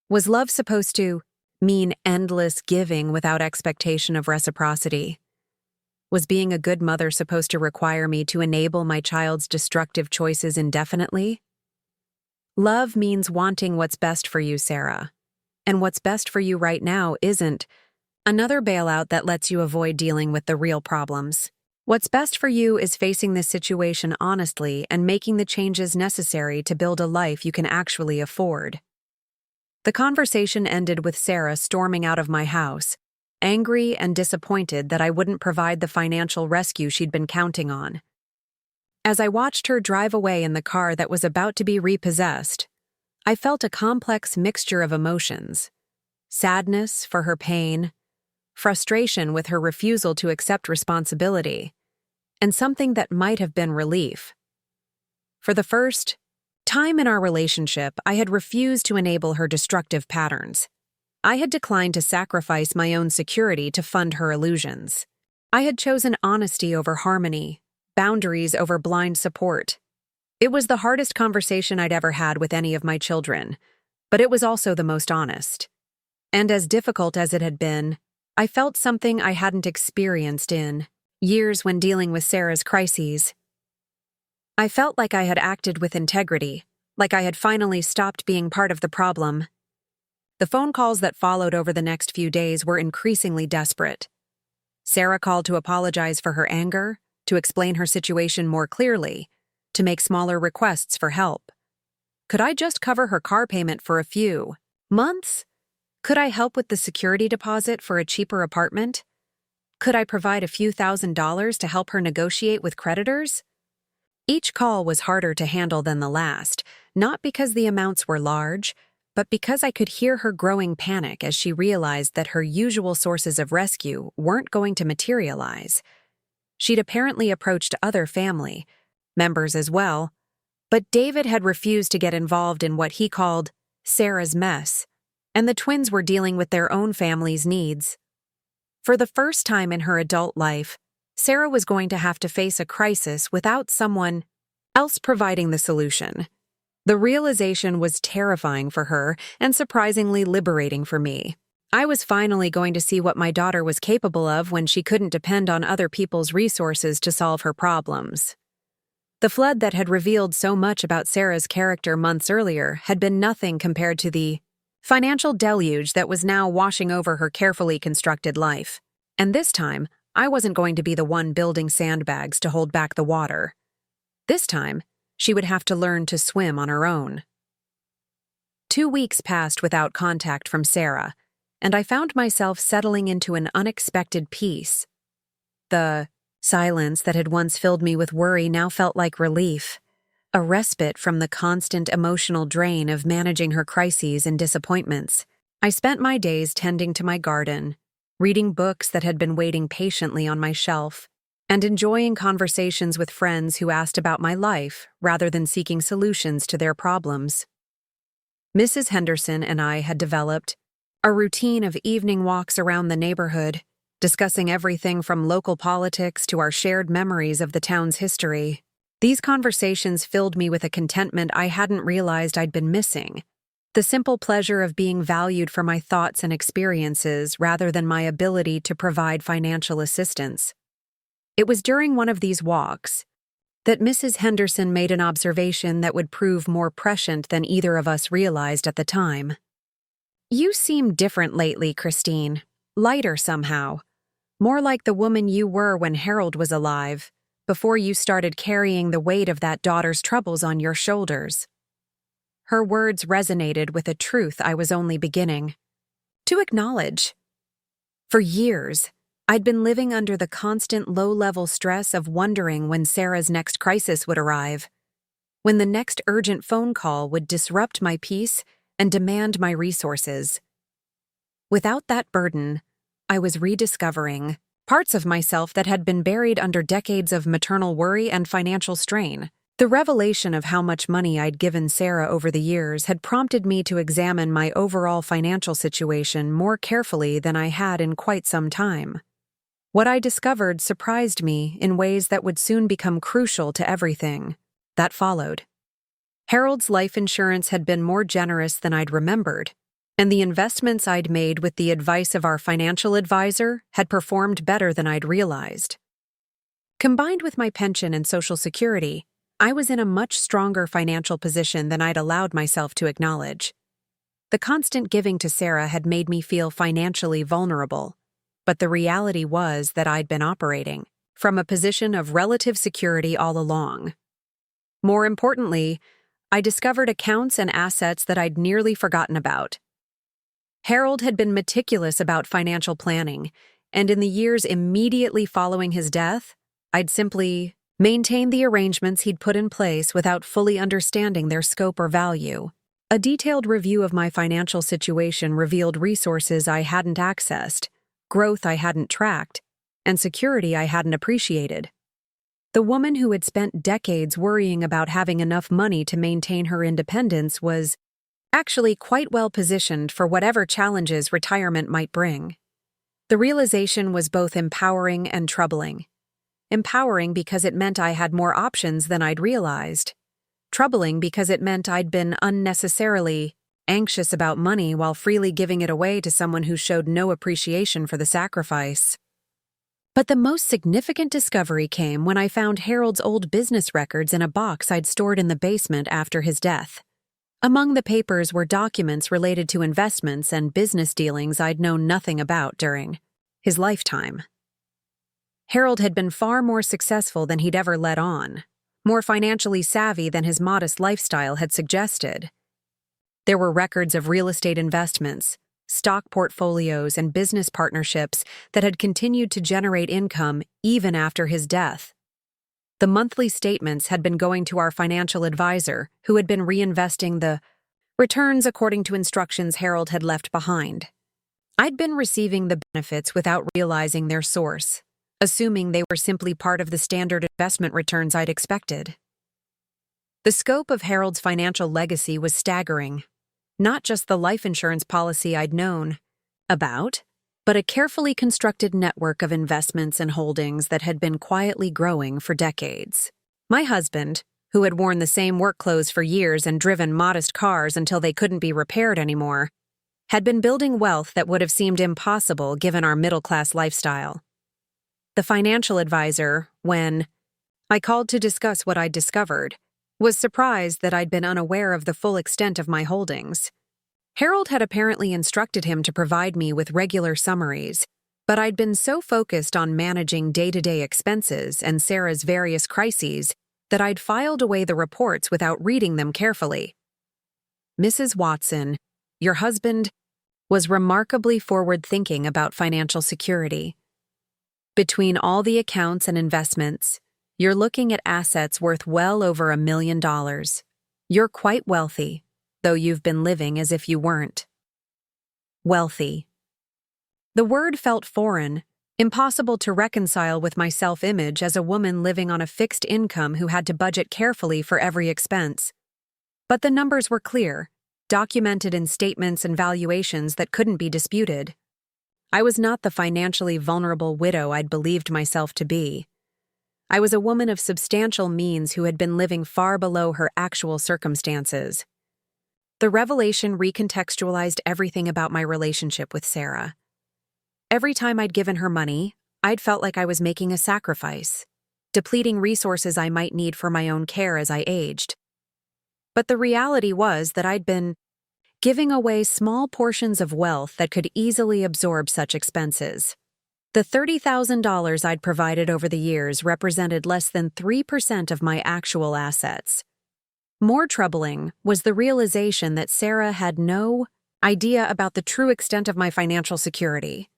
Was love supposed to mean endless giving without expectation of reciprocity? Was being a good mother supposed to require me to enable my child's destructive choices indefinitely? Love means wanting what's best for you, Sarah. And what's best for you right now isn't another bailout that lets you avoid dealing with the real problems. What's best for you is facing this situation honestly and making the changes necessary to build a life you can actually afford. The conversation ended with Sarah storming out of my house, angry and disappointed that I wouldn't provide the financial rescue she'd been counting on. As I watched her drive away in the car that was about to be repossessed, I felt a complex mixture of emotions: sadness for her pain, frustration with her refusal to accept responsibility, and something that might have been relief. For the first time in our relationship, I had refused to enable her destructive patterns. I had declined to sacrifice my own security to fund her illusions. I had chosen honesty over harmony, boundaries over blind support. It was the hardest conversation I'd ever had with any of my children, but it was also the most honest. And as difficult as it had been, I felt something I hadn't experienced in years when dealing with Sarah's crises. I felt like I had acted with integrity, like I had finally stopped being part of the problem. The phone calls that followed over the next few days were increasingly desperate. Sarah called to apologize for her anger, to explain her situation more clearly, to make smaller requests for help. Could I just cover her car payment for a few months? Could I help with the security deposit for a cheaper apartment? Could I provide a few $1,000s to help her negotiate with creditors? Each call was harder to handle than the last, not because the amounts were large, but because I could hear her growing panic as she realized that her usual sources of rescue weren't going to materialize. She'd apparently approached other family members as well, but David had refused to get involved in what he called Sarah's mess, and the twins were dealing with their own family's needs. For the first time in her adult life, Sarah was going to have to face a crisis without someone else providing the solution. The realization was terrifying for her and surprisingly liberating for me. I was finally going to see what my daughter was capable of when she couldn't depend on other people's resources to solve her problems. The flood that had revealed so much about Sarah's character months earlier had been nothing compared to the financial deluge that was now washing over her carefully constructed life. And this time, I wasn't going to be the one building sandbags to hold back the water. This time, she would have to learn to swim on her own. 2 weeks passed without contact from Sarah, and I found myself settling into an unexpected peace. The silence that had once filled me with worry now felt like relief, a respite from the constant emotional drain of managing her crises and disappointments. I spent my days tending to my garden, reading books that had been waiting patiently on my shelf, and enjoying conversations with friends who asked about my life rather than seeking solutions to their problems. Mrs. Henderson and I had developed a routine of evening walks around the neighborhood, discussing everything from local politics to our shared memories of the town's history. These conversations filled me with a contentment I hadn't realized I'd been missing. The simple pleasure of being valued for my thoughts and experiences rather than my ability to provide financial assistance. It was during one of these walks that Mrs. Henderson made an observation that would prove more prescient than either of us realized at the time. "You seem different lately, Christine. Lighter somehow. More like the woman you were when Harold was alive, before you started carrying the weight of that daughter's troubles on your shoulders." Her words resonated with a truth I was only beginning to acknowledge. For years, I'd been living under the constant low-level stress of wondering when Sarah's next crisis would arrive, when the next urgent phone call would disrupt my peace and demand my resources. Without that burden, I was rediscovering parts of myself that had been buried under decades of maternal worry and financial strain. The revelation of how much money I'd given Sarah over the years had prompted me to examine my overall financial situation more carefully than I had in quite some time. What I discovered surprised me in ways that would soon become crucial to everything that followed. Harold's life insurance had been more generous than I'd remembered, and the investments I'd made with the advice of our financial advisor had performed better than I'd realized. Combined with my pension and Social Security, I was in a much stronger financial position than I'd allowed myself to acknowledge. The constant giving to Sarah had made me feel financially vulnerable, but the reality was that I'd been operating from a position of relative security all along. More importantly, I discovered accounts and assets that I'd nearly forgotten about. Harold had been meticulous about financial planning, and in the years immediately following his death, I'd simply maintained the arrangements he'd put in place without fully understanding their scope or value. A detailed review of my financial situation revealed resources I hadn't accessed, growth I hadn't tracked, and security I hadn't appreciated. The woman who had spent decades worrying about having enough money to maintain her independence was actually quite well positioned for whatever challenges retirement might bring. The realization was both empowering and troubling. Empowering because it meant I had more options than I'd realized. Troubling because it meant I'd been unnecessarily anxious about money while freely giving it away to someone who showed no appreciation for the sacrifice. But the most significant discovery came when I found Harold's old business records in a box I'd stored in the basement after his death. Among the papers were documents related to investments and business dealings I'd known nothing about during his lifetime. Harold had been far more successful than he'd ever let on, more financially savvy than his modest lifestyle had suggested. There were records of real estate investments, stock portfolios, and business partnerships that had continued to generate income even after his death. The monthly statements had been going to our financial advisor, who had been reinvesting the returns according to instructions Harold had left behind. I'd been receiving the benefits without realizing their source, assuming they were simply part of the standard investment returns I'd expected. The scope of Harold's financial legacy was staggering. Not just the life insurance policy I'd known about, but a carefully constructed network of investments and holdings that had been quietly growing for decades. My husband, who had worn the same work clothes for years and driven modest cars until they couldn't be repaired anymore, had been building wealth that would have seemed impossible given our middle-class lifestyle. The financial advisor, when I called to discuss what I'd discovered, was surprised that I'd been unaware of the full extent of my holdings. Harold had apparently instructed him to provide me with regular summaries, but I'd been so focused on managing day-to-day expenses and Sarah's various crises that I'd filed away the reports without reading them carefully. Mrs. Watson, your husband, was remarkably forward-thinking about financial security. Between all the accounts and investments, you're looking at assets worth well over $1 million. You're quite wealthy, though you've been living as if you weren't. Wealthy. The word felt foreign, impossible to reconcile with my self-image as a woman living on a fixed income who had to budget carefully for every expense. But the numbers were clear, documented in statements and valuations that couldn't be disputed. I was not the financially vulnerable widow I'd believed myself to be. I was a woman of substantial means who had been living far below her actual circumstances. The revelation recontextualized everything about my relationship with Sarah. Every time I'd given her money, I'd felt like I was making a sacrifice, depleting resources I might need for my own care as I aged. But the reality was that I'd been giving away small portions of wealth that could easily absorb such expenses. The $30,000 I'd provided over the years represented less than 3% of my actual assets. More troubling was the realization that Sarah had no idea about the true extent of my financial security.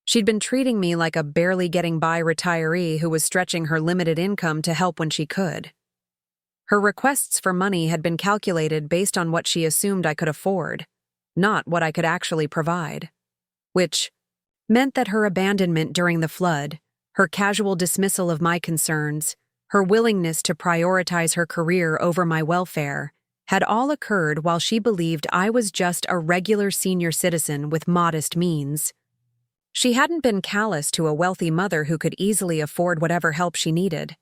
She'd been treating me like a barely getting by retiree who was stretching her limited income to help when she could. Her requests for money had been calculated based on what she assumed I could afford, not what I could actually provide, which meant that her abandonment during the flood, her casual dismissal of my concerns, her willingness to prioritize her career over my welfare, had all occurred while she believed I was just a regular senior citizen with modest means. She hadn't been callous to a wealthy mother who could easily afford whatever help she needed.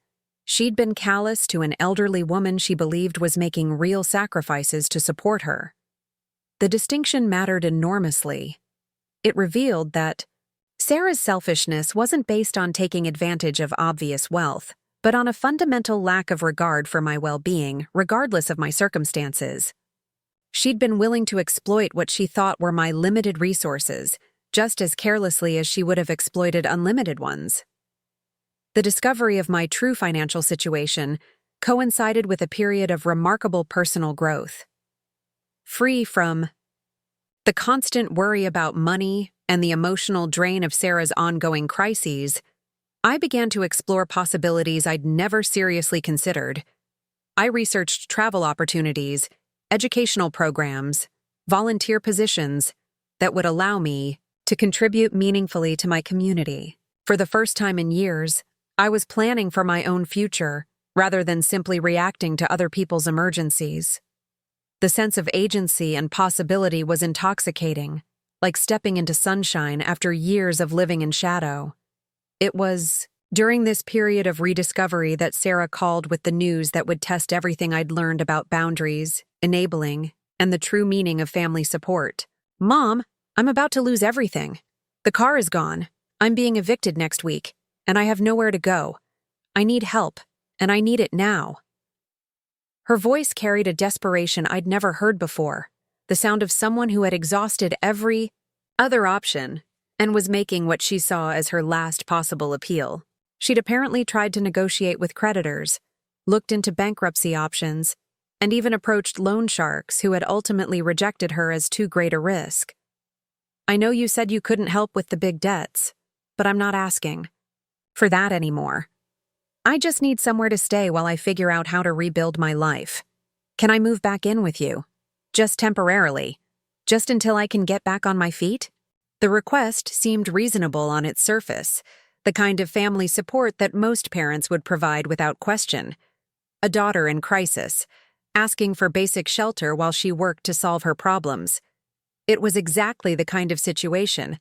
She'd been callous to an elderly woman she believed was making real sacrifices to support her. The distinction mattered enormously. It revealed that Sarah's selfishness wasn't based on taking advantage of obvious wealth, but on a fundamental lack of regard for my well-being, regardless of my circumstances. She'd been willing to exploit what she thought were my limited resources, just as carelessly as she would have exploited unlimited ones. The discovery of my true financial situation coincided with a period of remarkable personal growth. Free from the constant worry about money and the emotional drain of Sarah's ongoing crises, I began to explore possibilities I'd never seriously considered. I researched travel opportunities, educational programs, volunteer positions that would allow me to contribute meaningfully to my community. For the first time in years, I was planning for my own future rather than simply reacting to other people's emergencies. The sense of agency and possibility was intoxicating, like stepping into sunshine after years of living in shadow. It was during this period of rediscovery that Sarah called with the news that would test everything I'd learned about boundaries, enabling, and the true meaning of family support. "Mom, I'm about to lose everything. The car is gone. I'm being evicted next week, and I have nowhere to go. I need help, and I need it now." Her voice carried a desperation I'd never heard before, the sound of someone who had exhausted every other option and was making what she saw as her last possible appeal. She'd apparently tried to negotiate with creditors, looked into bankruptcy options, and even approached loan sharks who had ultimately rejected her as too great a risk. "I know you said you couldn't help with the big debts, but I'm not asking for that anymore. I just need somewhere to stay while I figure out how to rebuild my life. Can I move back in with you? Just temporarily. Just until I can get back on my feet?" The request seemed reasonable on its surface, the kind of family support that most parents would provide without question. A daughter in crisis, asking for basic shelter while she worked to solve her problems. It was exactly the kind of situation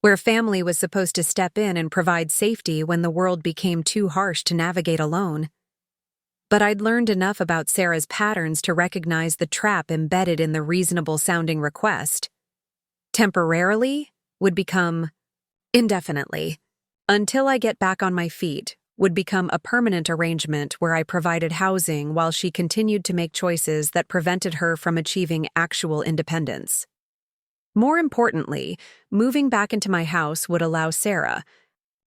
where family was supposed to step in and provide safety when the world became too harsh to navigate alone. But I'd learned enough about Sarah's patterns to recognize the trap embedded in the reasonable-sounding request. Temporarily would become indefinitely. Until I get back on my feet would become a permanent arrangement where I provided housing while she continued to make choices that prevented her from achieving actual independence. More importantly, moving back into my house would allow Sarah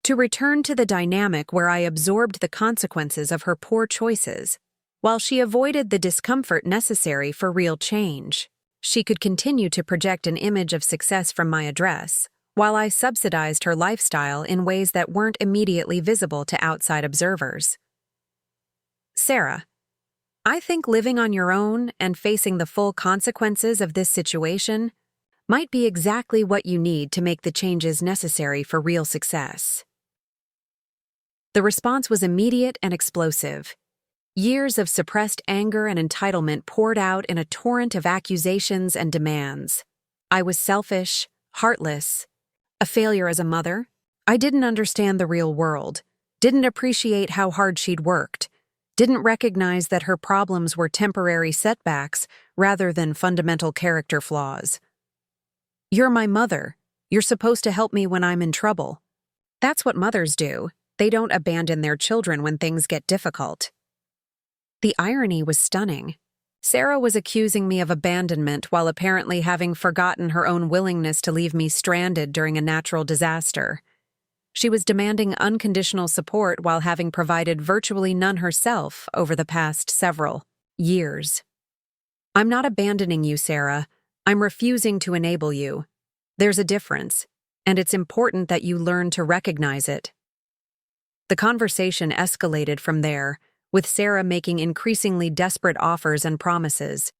to return to the dynamic where I absorbed the consequences of her poor choices, while she avoided the discomfort necessary for real change. She could continue to project an image of success from my address, while I subsidized her lifestyle in ways that weren't immediately visible to outside observers. "Sarah, I think living on your own and facing the full consequences of this situation might be exactly what you need to make the changes necessary for real success." The response was immediate and explosive. Years of suppressed anger and entitlement poured out in a torrent of accusations and demands. I was selfish, heartless, a failure as a mother. I didn't understand the real world, didn't appreciate how hard she'd worked, didn't recognize that her problems were temporary setbacks rather than fundamental character flaws. "You're my mother. You're supposed to help me when I'm in trouble." That's what mothers do. They don't abandon their children when things get difficult. The irony was stunning. Sarah was accusing me of abandonment while apparently having forgotten her own willingness to leave me stranded during a natural disaster. She was demanding unconditional support while having provided virtually none herself over the past several years. "I'm not abandoning you, Sarah. I'm refusing to enable you. There's a difference, and it's important that you learn to recognize it." The conversation escalated from there, with Sarah making increasingly desperate offers and promises.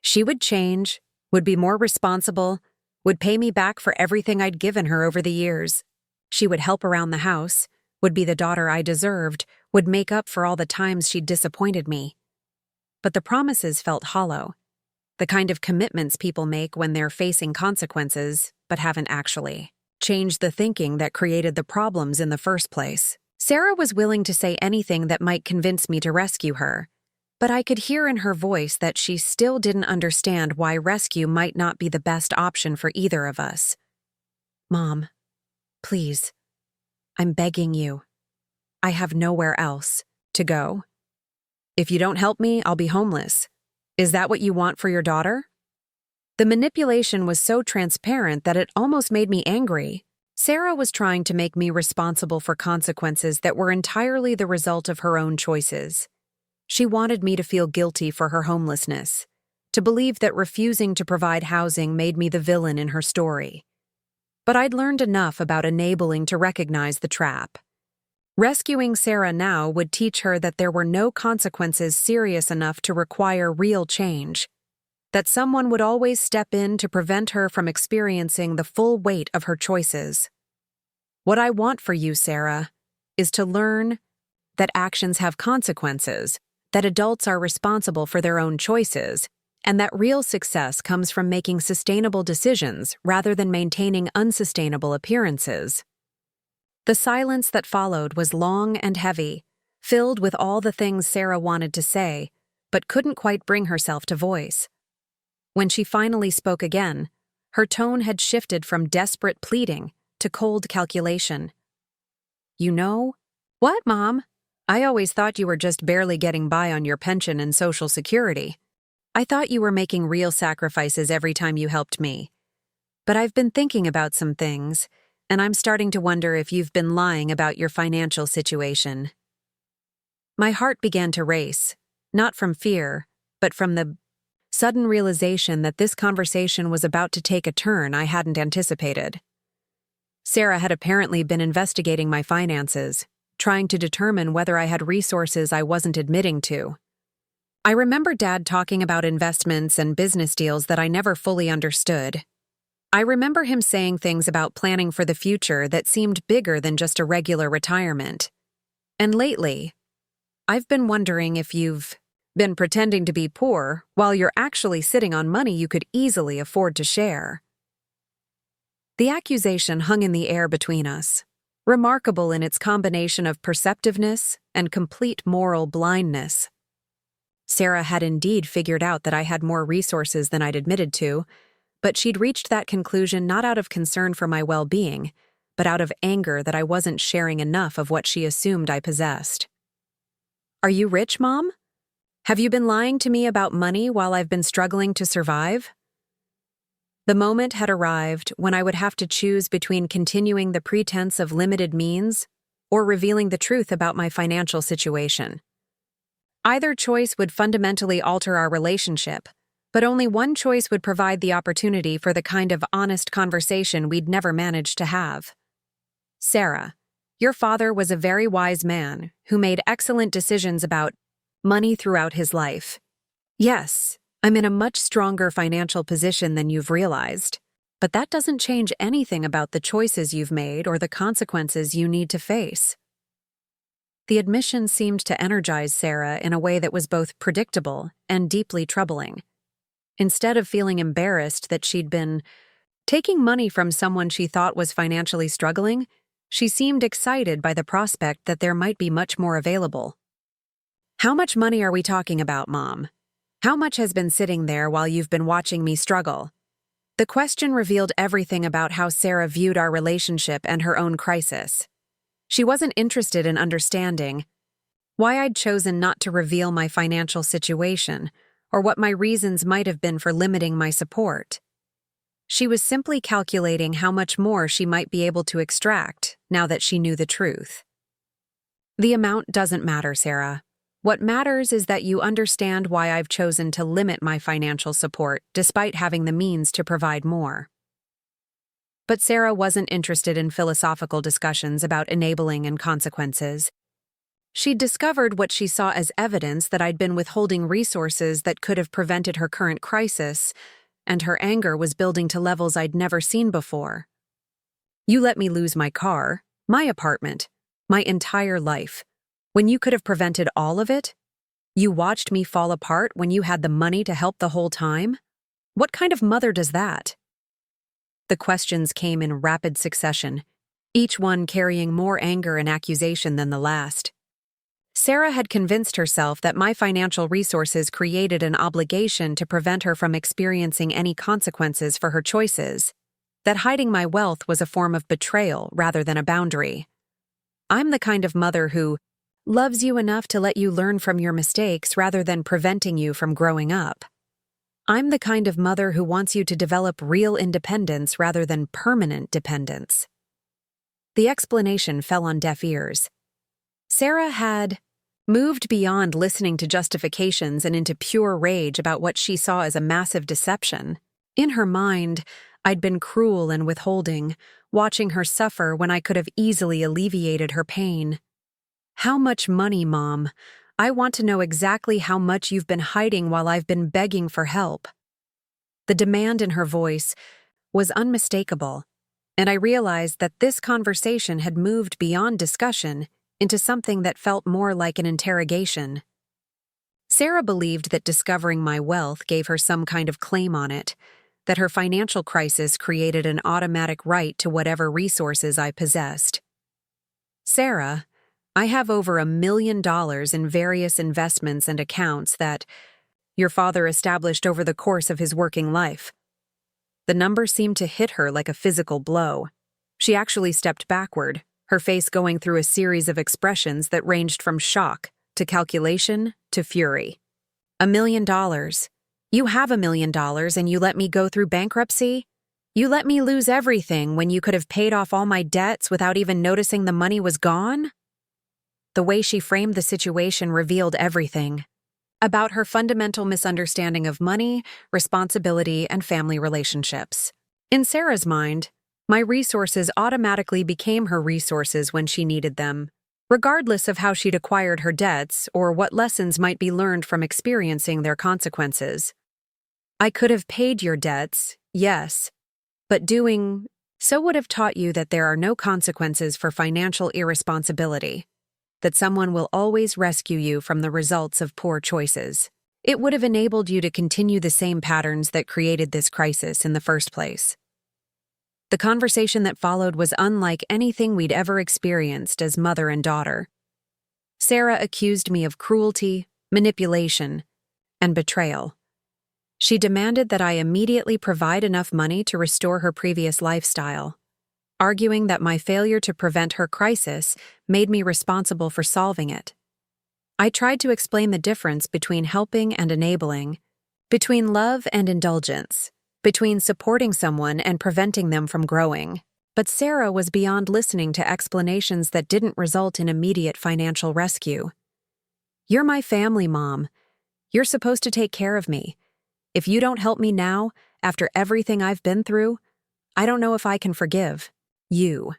She would change, would be more responsible, would pay me back for everything I'd given her over the years. She would help around the house, would be the daughter I deserved, would make up for all the times she'd disappointed me. But the promises felt hollow, the kind of commitments people make when they're facing consequences, but haven't actually changed the thinking that created the problems in the first place. Sarah was willing to say anything that might convince me to rescue her, but I could hear in her voice that she still didn't understand why rescue might not be the best option for either of us. "Mom, please, I'm begging you. I have nowhere else to go. If you don't help me, I'll be homeless. Is that what you want for your daughter?" The manipulation was so transparent that it almost made me angry. Sarah was trying to make me responsible for consequences that were entirely the result of her own choices. She wanted me to feel guilty for her homelessness, to believe that refusing to provide housing made me the villain in her story. But I'd learned enough about enabling to recognize the trap. Rescuing Sarah now would teach her that there were no consequences serious enough to require real change, that someone would always step in to prevent her from experiencing the full weight of her choices. What I want for you, Sarah, is to learn that actions have consequences, that adults are responsible for their own choices, and that real success comes from making sustainable decisions rather than maintaining unsustainable appearances. The silence that followed was long and heavy, filled with all the things Sarah wanted to say, but couldn't quite bring herself to voice. When she finally spoke again, her tone had shifted from desperate pleading to cold calculation. "You know?" "What, Mom?" "I always thought you were just barely getting by on your pension and Social Security. I thought you were making real sacrifices every time you helped me. But I've been thinking about some things, and I'm starting to wonder if you've been lying about your financial situation." My heart began to race, not from fear, but from the sudden realization that this conversation was about to take a turn I hadn't anticipated. Sarah had apparently been investigating my finances, trying to determine whether I had resources I wasn't admitting to. I remember Dad talking about investments and business deals that I never fully understood. I remember him saying things about planning for the future that seemed bigger than just a regular retirement. And lately, I've been wondering if you've been pretending to be poor while you're actually sitting on money you could easily afford to share. The accusation hung in the air between us, remarkable in its combination of perceptiveness and complete moral blindness. Sarah had indeed figured out that I had more resources than I'd admitted to, but she'd reached that conclusion not out of concern for my well-being, but out of anger that I wasn't sharing enough of what she assumed I possessed. "Are you rich, Mom? Have you been lying to me about money while I've been struggling to survive?" The moment had arrived when I would have to choose between continuing the pretense of limited means or revealing the truth about my financial situation. Either choice would fundamentally alter our relationship, but only one choice would provide the opportunity for the kind of honest conversation we'd never managed to have. "Sarah, your father was a very wise man who made excellent decisions about money throughout his life. Yes, I'm in a much stronger financial position than you've realized, but that doesn't change anything about the choices you've made or the consequences you need to face." The admission seemed to energize Sarah in a way that was both predictable and deeply troubling. Instead of feeling embarrassed that she'd been taking money from someone she thought was financially struggling, she seemed excited by the prospect that there might be much more available. "How much money are we talking about, Mom? How much has been sitting there while you've been watching me struggle?" The question revealed everything about how Sarah viewed our relationship and her own crisis. She wasn't interested in understanding why I'd chosen not to reveal my financial situation or what my reasons might have been for limiting my support. She was simply calculating how much more she might be able to extract now that she knew the truth. "The amount doesn't matter, Sarah. What matters is that you understand why I've chosen to limit my financial support despite having the means to provide more." But Sarah wasn't interested in philosophical discussions about enabling and consequences. She'd discovered what she saw as evidence that I'd been withholding resources that could have prevented her current crisis, and her anger was building to levels I'd never seen before. "You let me lose my car, my apartment, my entire life, when you could have prevented all of it? You watched me fall apart when you had the money to help the whole time? What kind of mother does that?" The questions came in rapid succession, each one carrying more anger and accusation than the last. Sarah had convinced herself that my financial resources created an obligation to prevent her from experiencing any consequences for her choices, that hiding my wealth was a form of betrayal rather than a boundary. "I'm the kind of mother who loves you enough to let you learn from your mistakes rather than preventing you from growing up. I'm the kind of mother who wants you to develop real independence rather than permanent dependence." the explanation fell on deaf ears. Sarah had moved beyond listening to justifications and into pure rage about what she saw as a massive deception. In her mind, I'd been cruel and withholding, watching her suffer when I could have easily alleviated her pain. "How much money, Mom? I want to know exactly how much you've been hiding while I've been begging for help." The demand in her voice was unmistakable, and I realized that this conversation had moved beyond discussion into something that felt more like an interrogation. Sarah believed that discovering my wealth gave her some kind of claim on it, that her financial crisis created an automatic right to whatever resources I possessed. "Sarah, I have over $1 million in various investments and accounts that your father established over the course of his working life." The number seemed to hit her like a physical blow. She actually stepped backward, her face going through a series of expressions that ranged from shock to calculation to fury. $1 million. You have $1 million and you let me go through bankruptcy? You let me lose everything when you could have paid off all my debts without even noticing the money was gone? The way she framed the situation revealed everything about her fundamental misunderstanding of money, responsibility, and family relationships. In Sarah's mind, my resources automatically became her resources when she needed them, regardless of how she'd acquired her debts or what lessons might be learned from experiencing their consequences. "I could have paid your debts, yes, but doing so would have taught you that there are no consequences for financial irresponsibility, that someone will always rescue you from the results of poor choices. It would have enabled you to continue the same patterns that created this crisis in the first place." The conversation that followed was unlike anything we'd ever experienced as mother and daughter. Sarah accused me of cruelty, manipulation, and betrayal. She demanded that I immediately provide enough money to restore her previous lifestyle, arguing that my failure to prevent her crisis made me responsible for solving it. I tried to explain the difference between helping and enabling, between love and indulgence, between supporting someone and preventing them from growing. But Sarah was beyond listening to explanations that didn't result in immediate financial rescue. "You're my family, Mom. You're supposed to take care of me. If you don't help me now, after everything I've been through, I don't know if I can forgive you."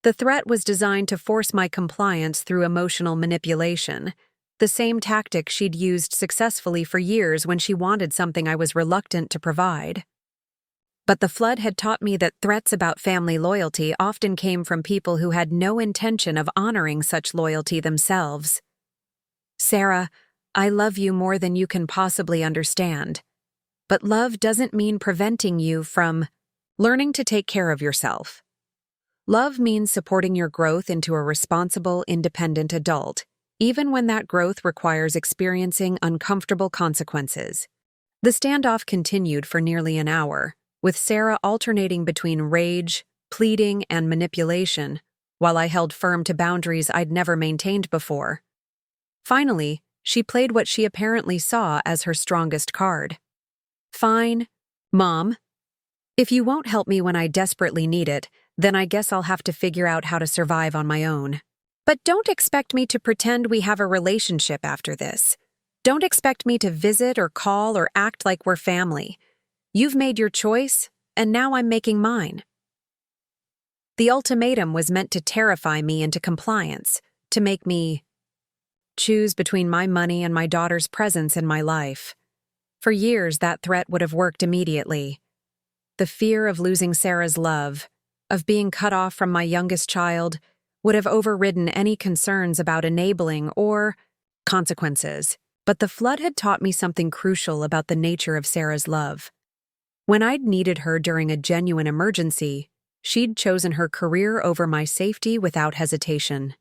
The threat was designed to force my compliance through emotional manipulation, the same tactic she'd used successfully for years when she wanted something I was reluctant to provide. But the flood had taught me that threats about family loyalty often came from people who had no intention of honoring such loyalty themselves. "Sarah, I love you more than you can possibly understand. But love doesn't mean preventing you from learning to take care of yourself. Love means supporting your growth into a responsible, independent adult, even when that growth requires experiencing uncomfortable consequences." The standoff continued for nearly an hour, with Sarah alternating between rage, pleading, and manipulation, while I held firm to boundaries I'd never maintained before. Finally, she played what she apparently saw as her strongest card. "Fine, Mom. If you won't help me when I desperately need it, then I guess I'll have to figure out how to survive on my own. But don't expect me to pretend we have a relationship after this. Don't expect me to visit or call or act like we're family. You've made your choice, and now I'm making mine." The ultimatum was meant to terrify me into compliance, to make me choose between my money and my daughter's presence in my life. For years, that threat would have worked immediately. The fear of losing Sarah's love, of being cut off from my youngest child, would have overridden any concerns about enabling or consequences. But the flood had taught me something crucial about the nature of Sarah's love. When I'd needed her during a genuine emergency, she'd chosen her career over my safety without hesitation.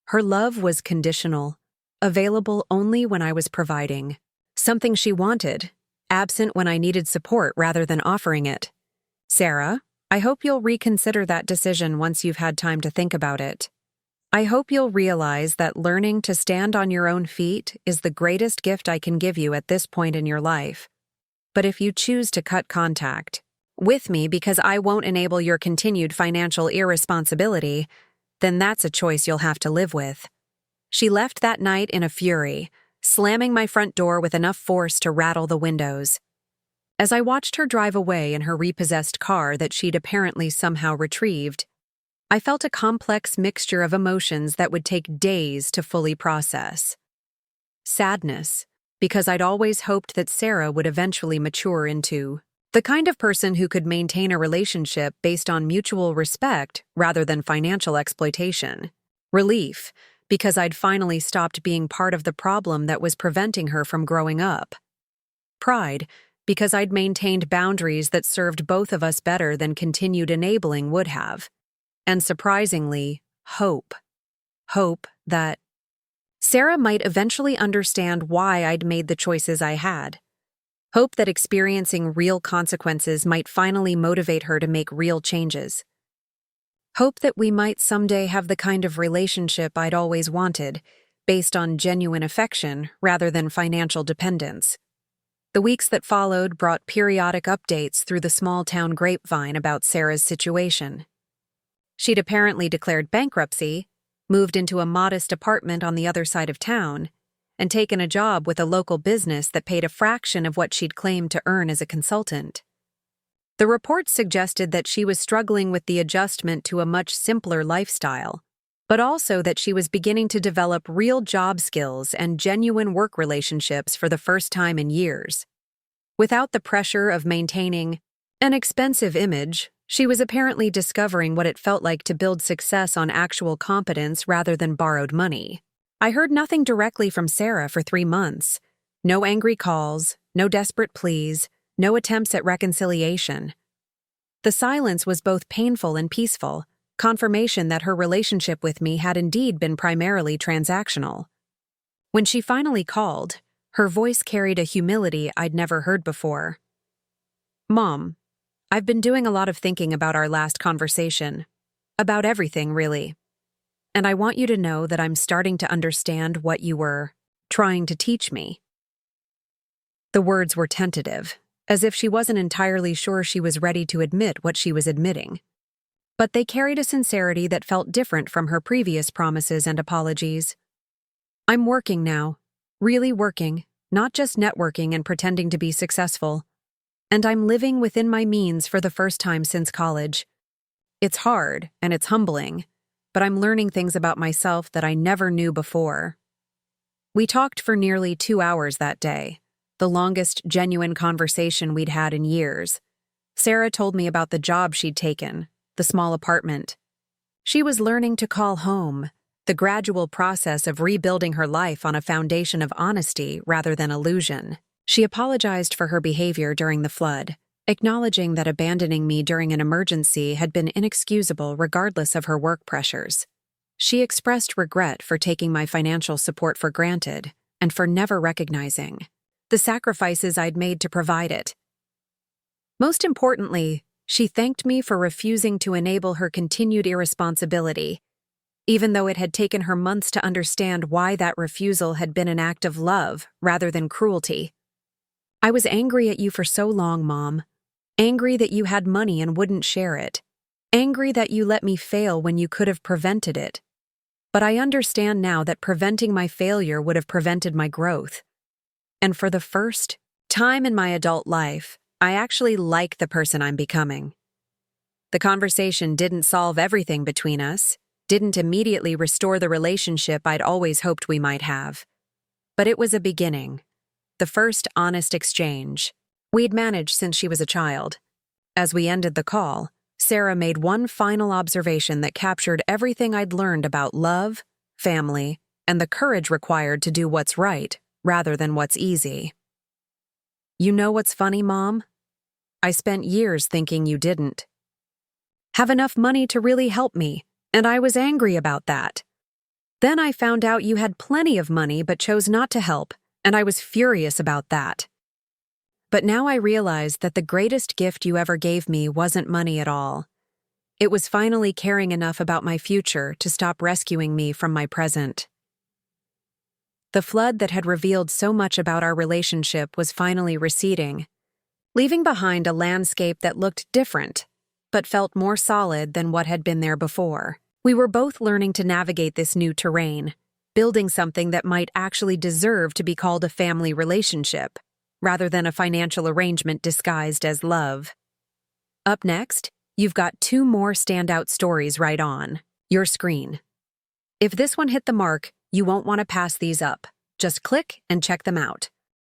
Her love was conditional, available only when I was providing. Something she wanted, absent when I needed support rather than offering it. Sarah, I hope you'll reconsider that decision once you've had time to think about it. I hope you'll realize that learning to stand on your own feet is the greatest gift I can give you at this point in your life. But if you choose to cut contact, with me because I won't enable your continued financial irresponsibility, then that's a choice you'll have to live with. She left that night in a fury, slamming my front door with enough force to rattle the windows. As I watched her drive away in her repossessed car that she'd apparently somehow retrieved, I felt a complex mixture of emotions that would take days to fully process. Sadness, because I'd always hoped that Sarah would eventually mature into the kind of person who could maintain a relationship based on mutual respect rather than financial exploitation. Relief, because I'd finally stopped being part of the problem that was preventing her from growing up. Pride, because I'd maintained boundaries that served both of us better than continued enabling would have. And surprisingly, hope. Hope that Sarah might eventually understand why I'd made the choices I had. Hope that experiencing real consequences might finally motivate her to make real changes. Hope that we might someday have the kind of relationship I'd always wanted, based on genuine affection rather than financial dependence. The weeks that followed brought periodic updates through the small-town grapevine about Sarah's situation. She'd apparently declared bankruptcy, moved into a modest apartment on the other side of town, and taken a job with a local business that paid a fraction of what she'd claimed to earn as a consultant. The reports suggested that she was struggling with the adjustment to a much simpler lifestyle, but also that she was beginning to develop real job skills and genuine work relationships for the first time in years. Without the pressure of maintaining an expensive image, she was apparently discovering what it felt like to build success on actual competence rather than borrowed money. I heard nothing directly from Sarah for 3 months. No angry calls, no desperate pleas, no attempts at reconciliation. The silence was both painful and peaceful, confirmation that her relationship with me had indeed been primarily transactional. When she finally called, her voice carried a humility I'd never heard before. "Mom, I've been doing a lot of thinking about our last conversation. About everything, really. And I want you to know that I'm starting to understand what you were trying to teach me." The words were tentative, as if she wasn't entirely sure she was ready to admit what she was admitting. But they carried a sincerity that felt different from her previous promises and apologies. "I'm working now. Really working, not just networking and pretending to be successful. And I'm living within my means for the first time since college. It's hard and it's humbling, but I'm learning things about myself that I never knew before." We talked for nearly 2 hours that day, the longest genuine conversation we'd had in years. Sarah told me about the job she'd taken, the small apartment. She was learning to call home, the gradual process of rebuilding her life on a foundation of honesty rather than illusion. She apologized for her behavior during the flood, acknowledging that abandoning me during an emergency had been inexcusable regardless of her work pressures. She expressed regret for taking my financial support for granted and for never recognizing the sacrifices I'd made to provide it. Most importantly, she thanked me for refusing to enable her continued irresponsibility, even though it had taken her months to understand why that refusal had been an act of love rather than cruelty. "I was angry at you for so long, Mom. Angry that you had money and wouldn't share it. Angry that you let me fail when you could have prevented it. But I understand now that preventing my failure would have prevented my growth. And for the first time in my adult life, I actually like the person I'm becoming." The conversation didn't solve everything between us, didn't immediately restore the relationship I'd always hoped we might have. But it was a beginning. The first honest exchange we'd managed since she was a child. As we ended the call, Sarah made one final observation that captured everything I'd learned about love, family, and the courage required to do what's right rather than what's easy. "You know what's funny, Mom? I spent years thinking you didn't have enough money to really help me, and I was angry about that. Then I found out you had plenty of money but chose not to help, and I was furious about that. But now I realize that the greatest gift you ever gave me wasn't money at all. It was finally caring enough about my future to stop rescuing me from my present." The flood that had revealed so much about our relationship was finally receding, leaving behind a landscape that looked different, but felt more solid than what had been there before. We were both learning to navigate this new terrain, building something that might actually deserve to be called a family relationship, rather than a financial arrangement disguised as love. Up next, you've got 2 more standout stories right on your screen. If this one hit the mark, you won't want to pass these up. Just click and check them out.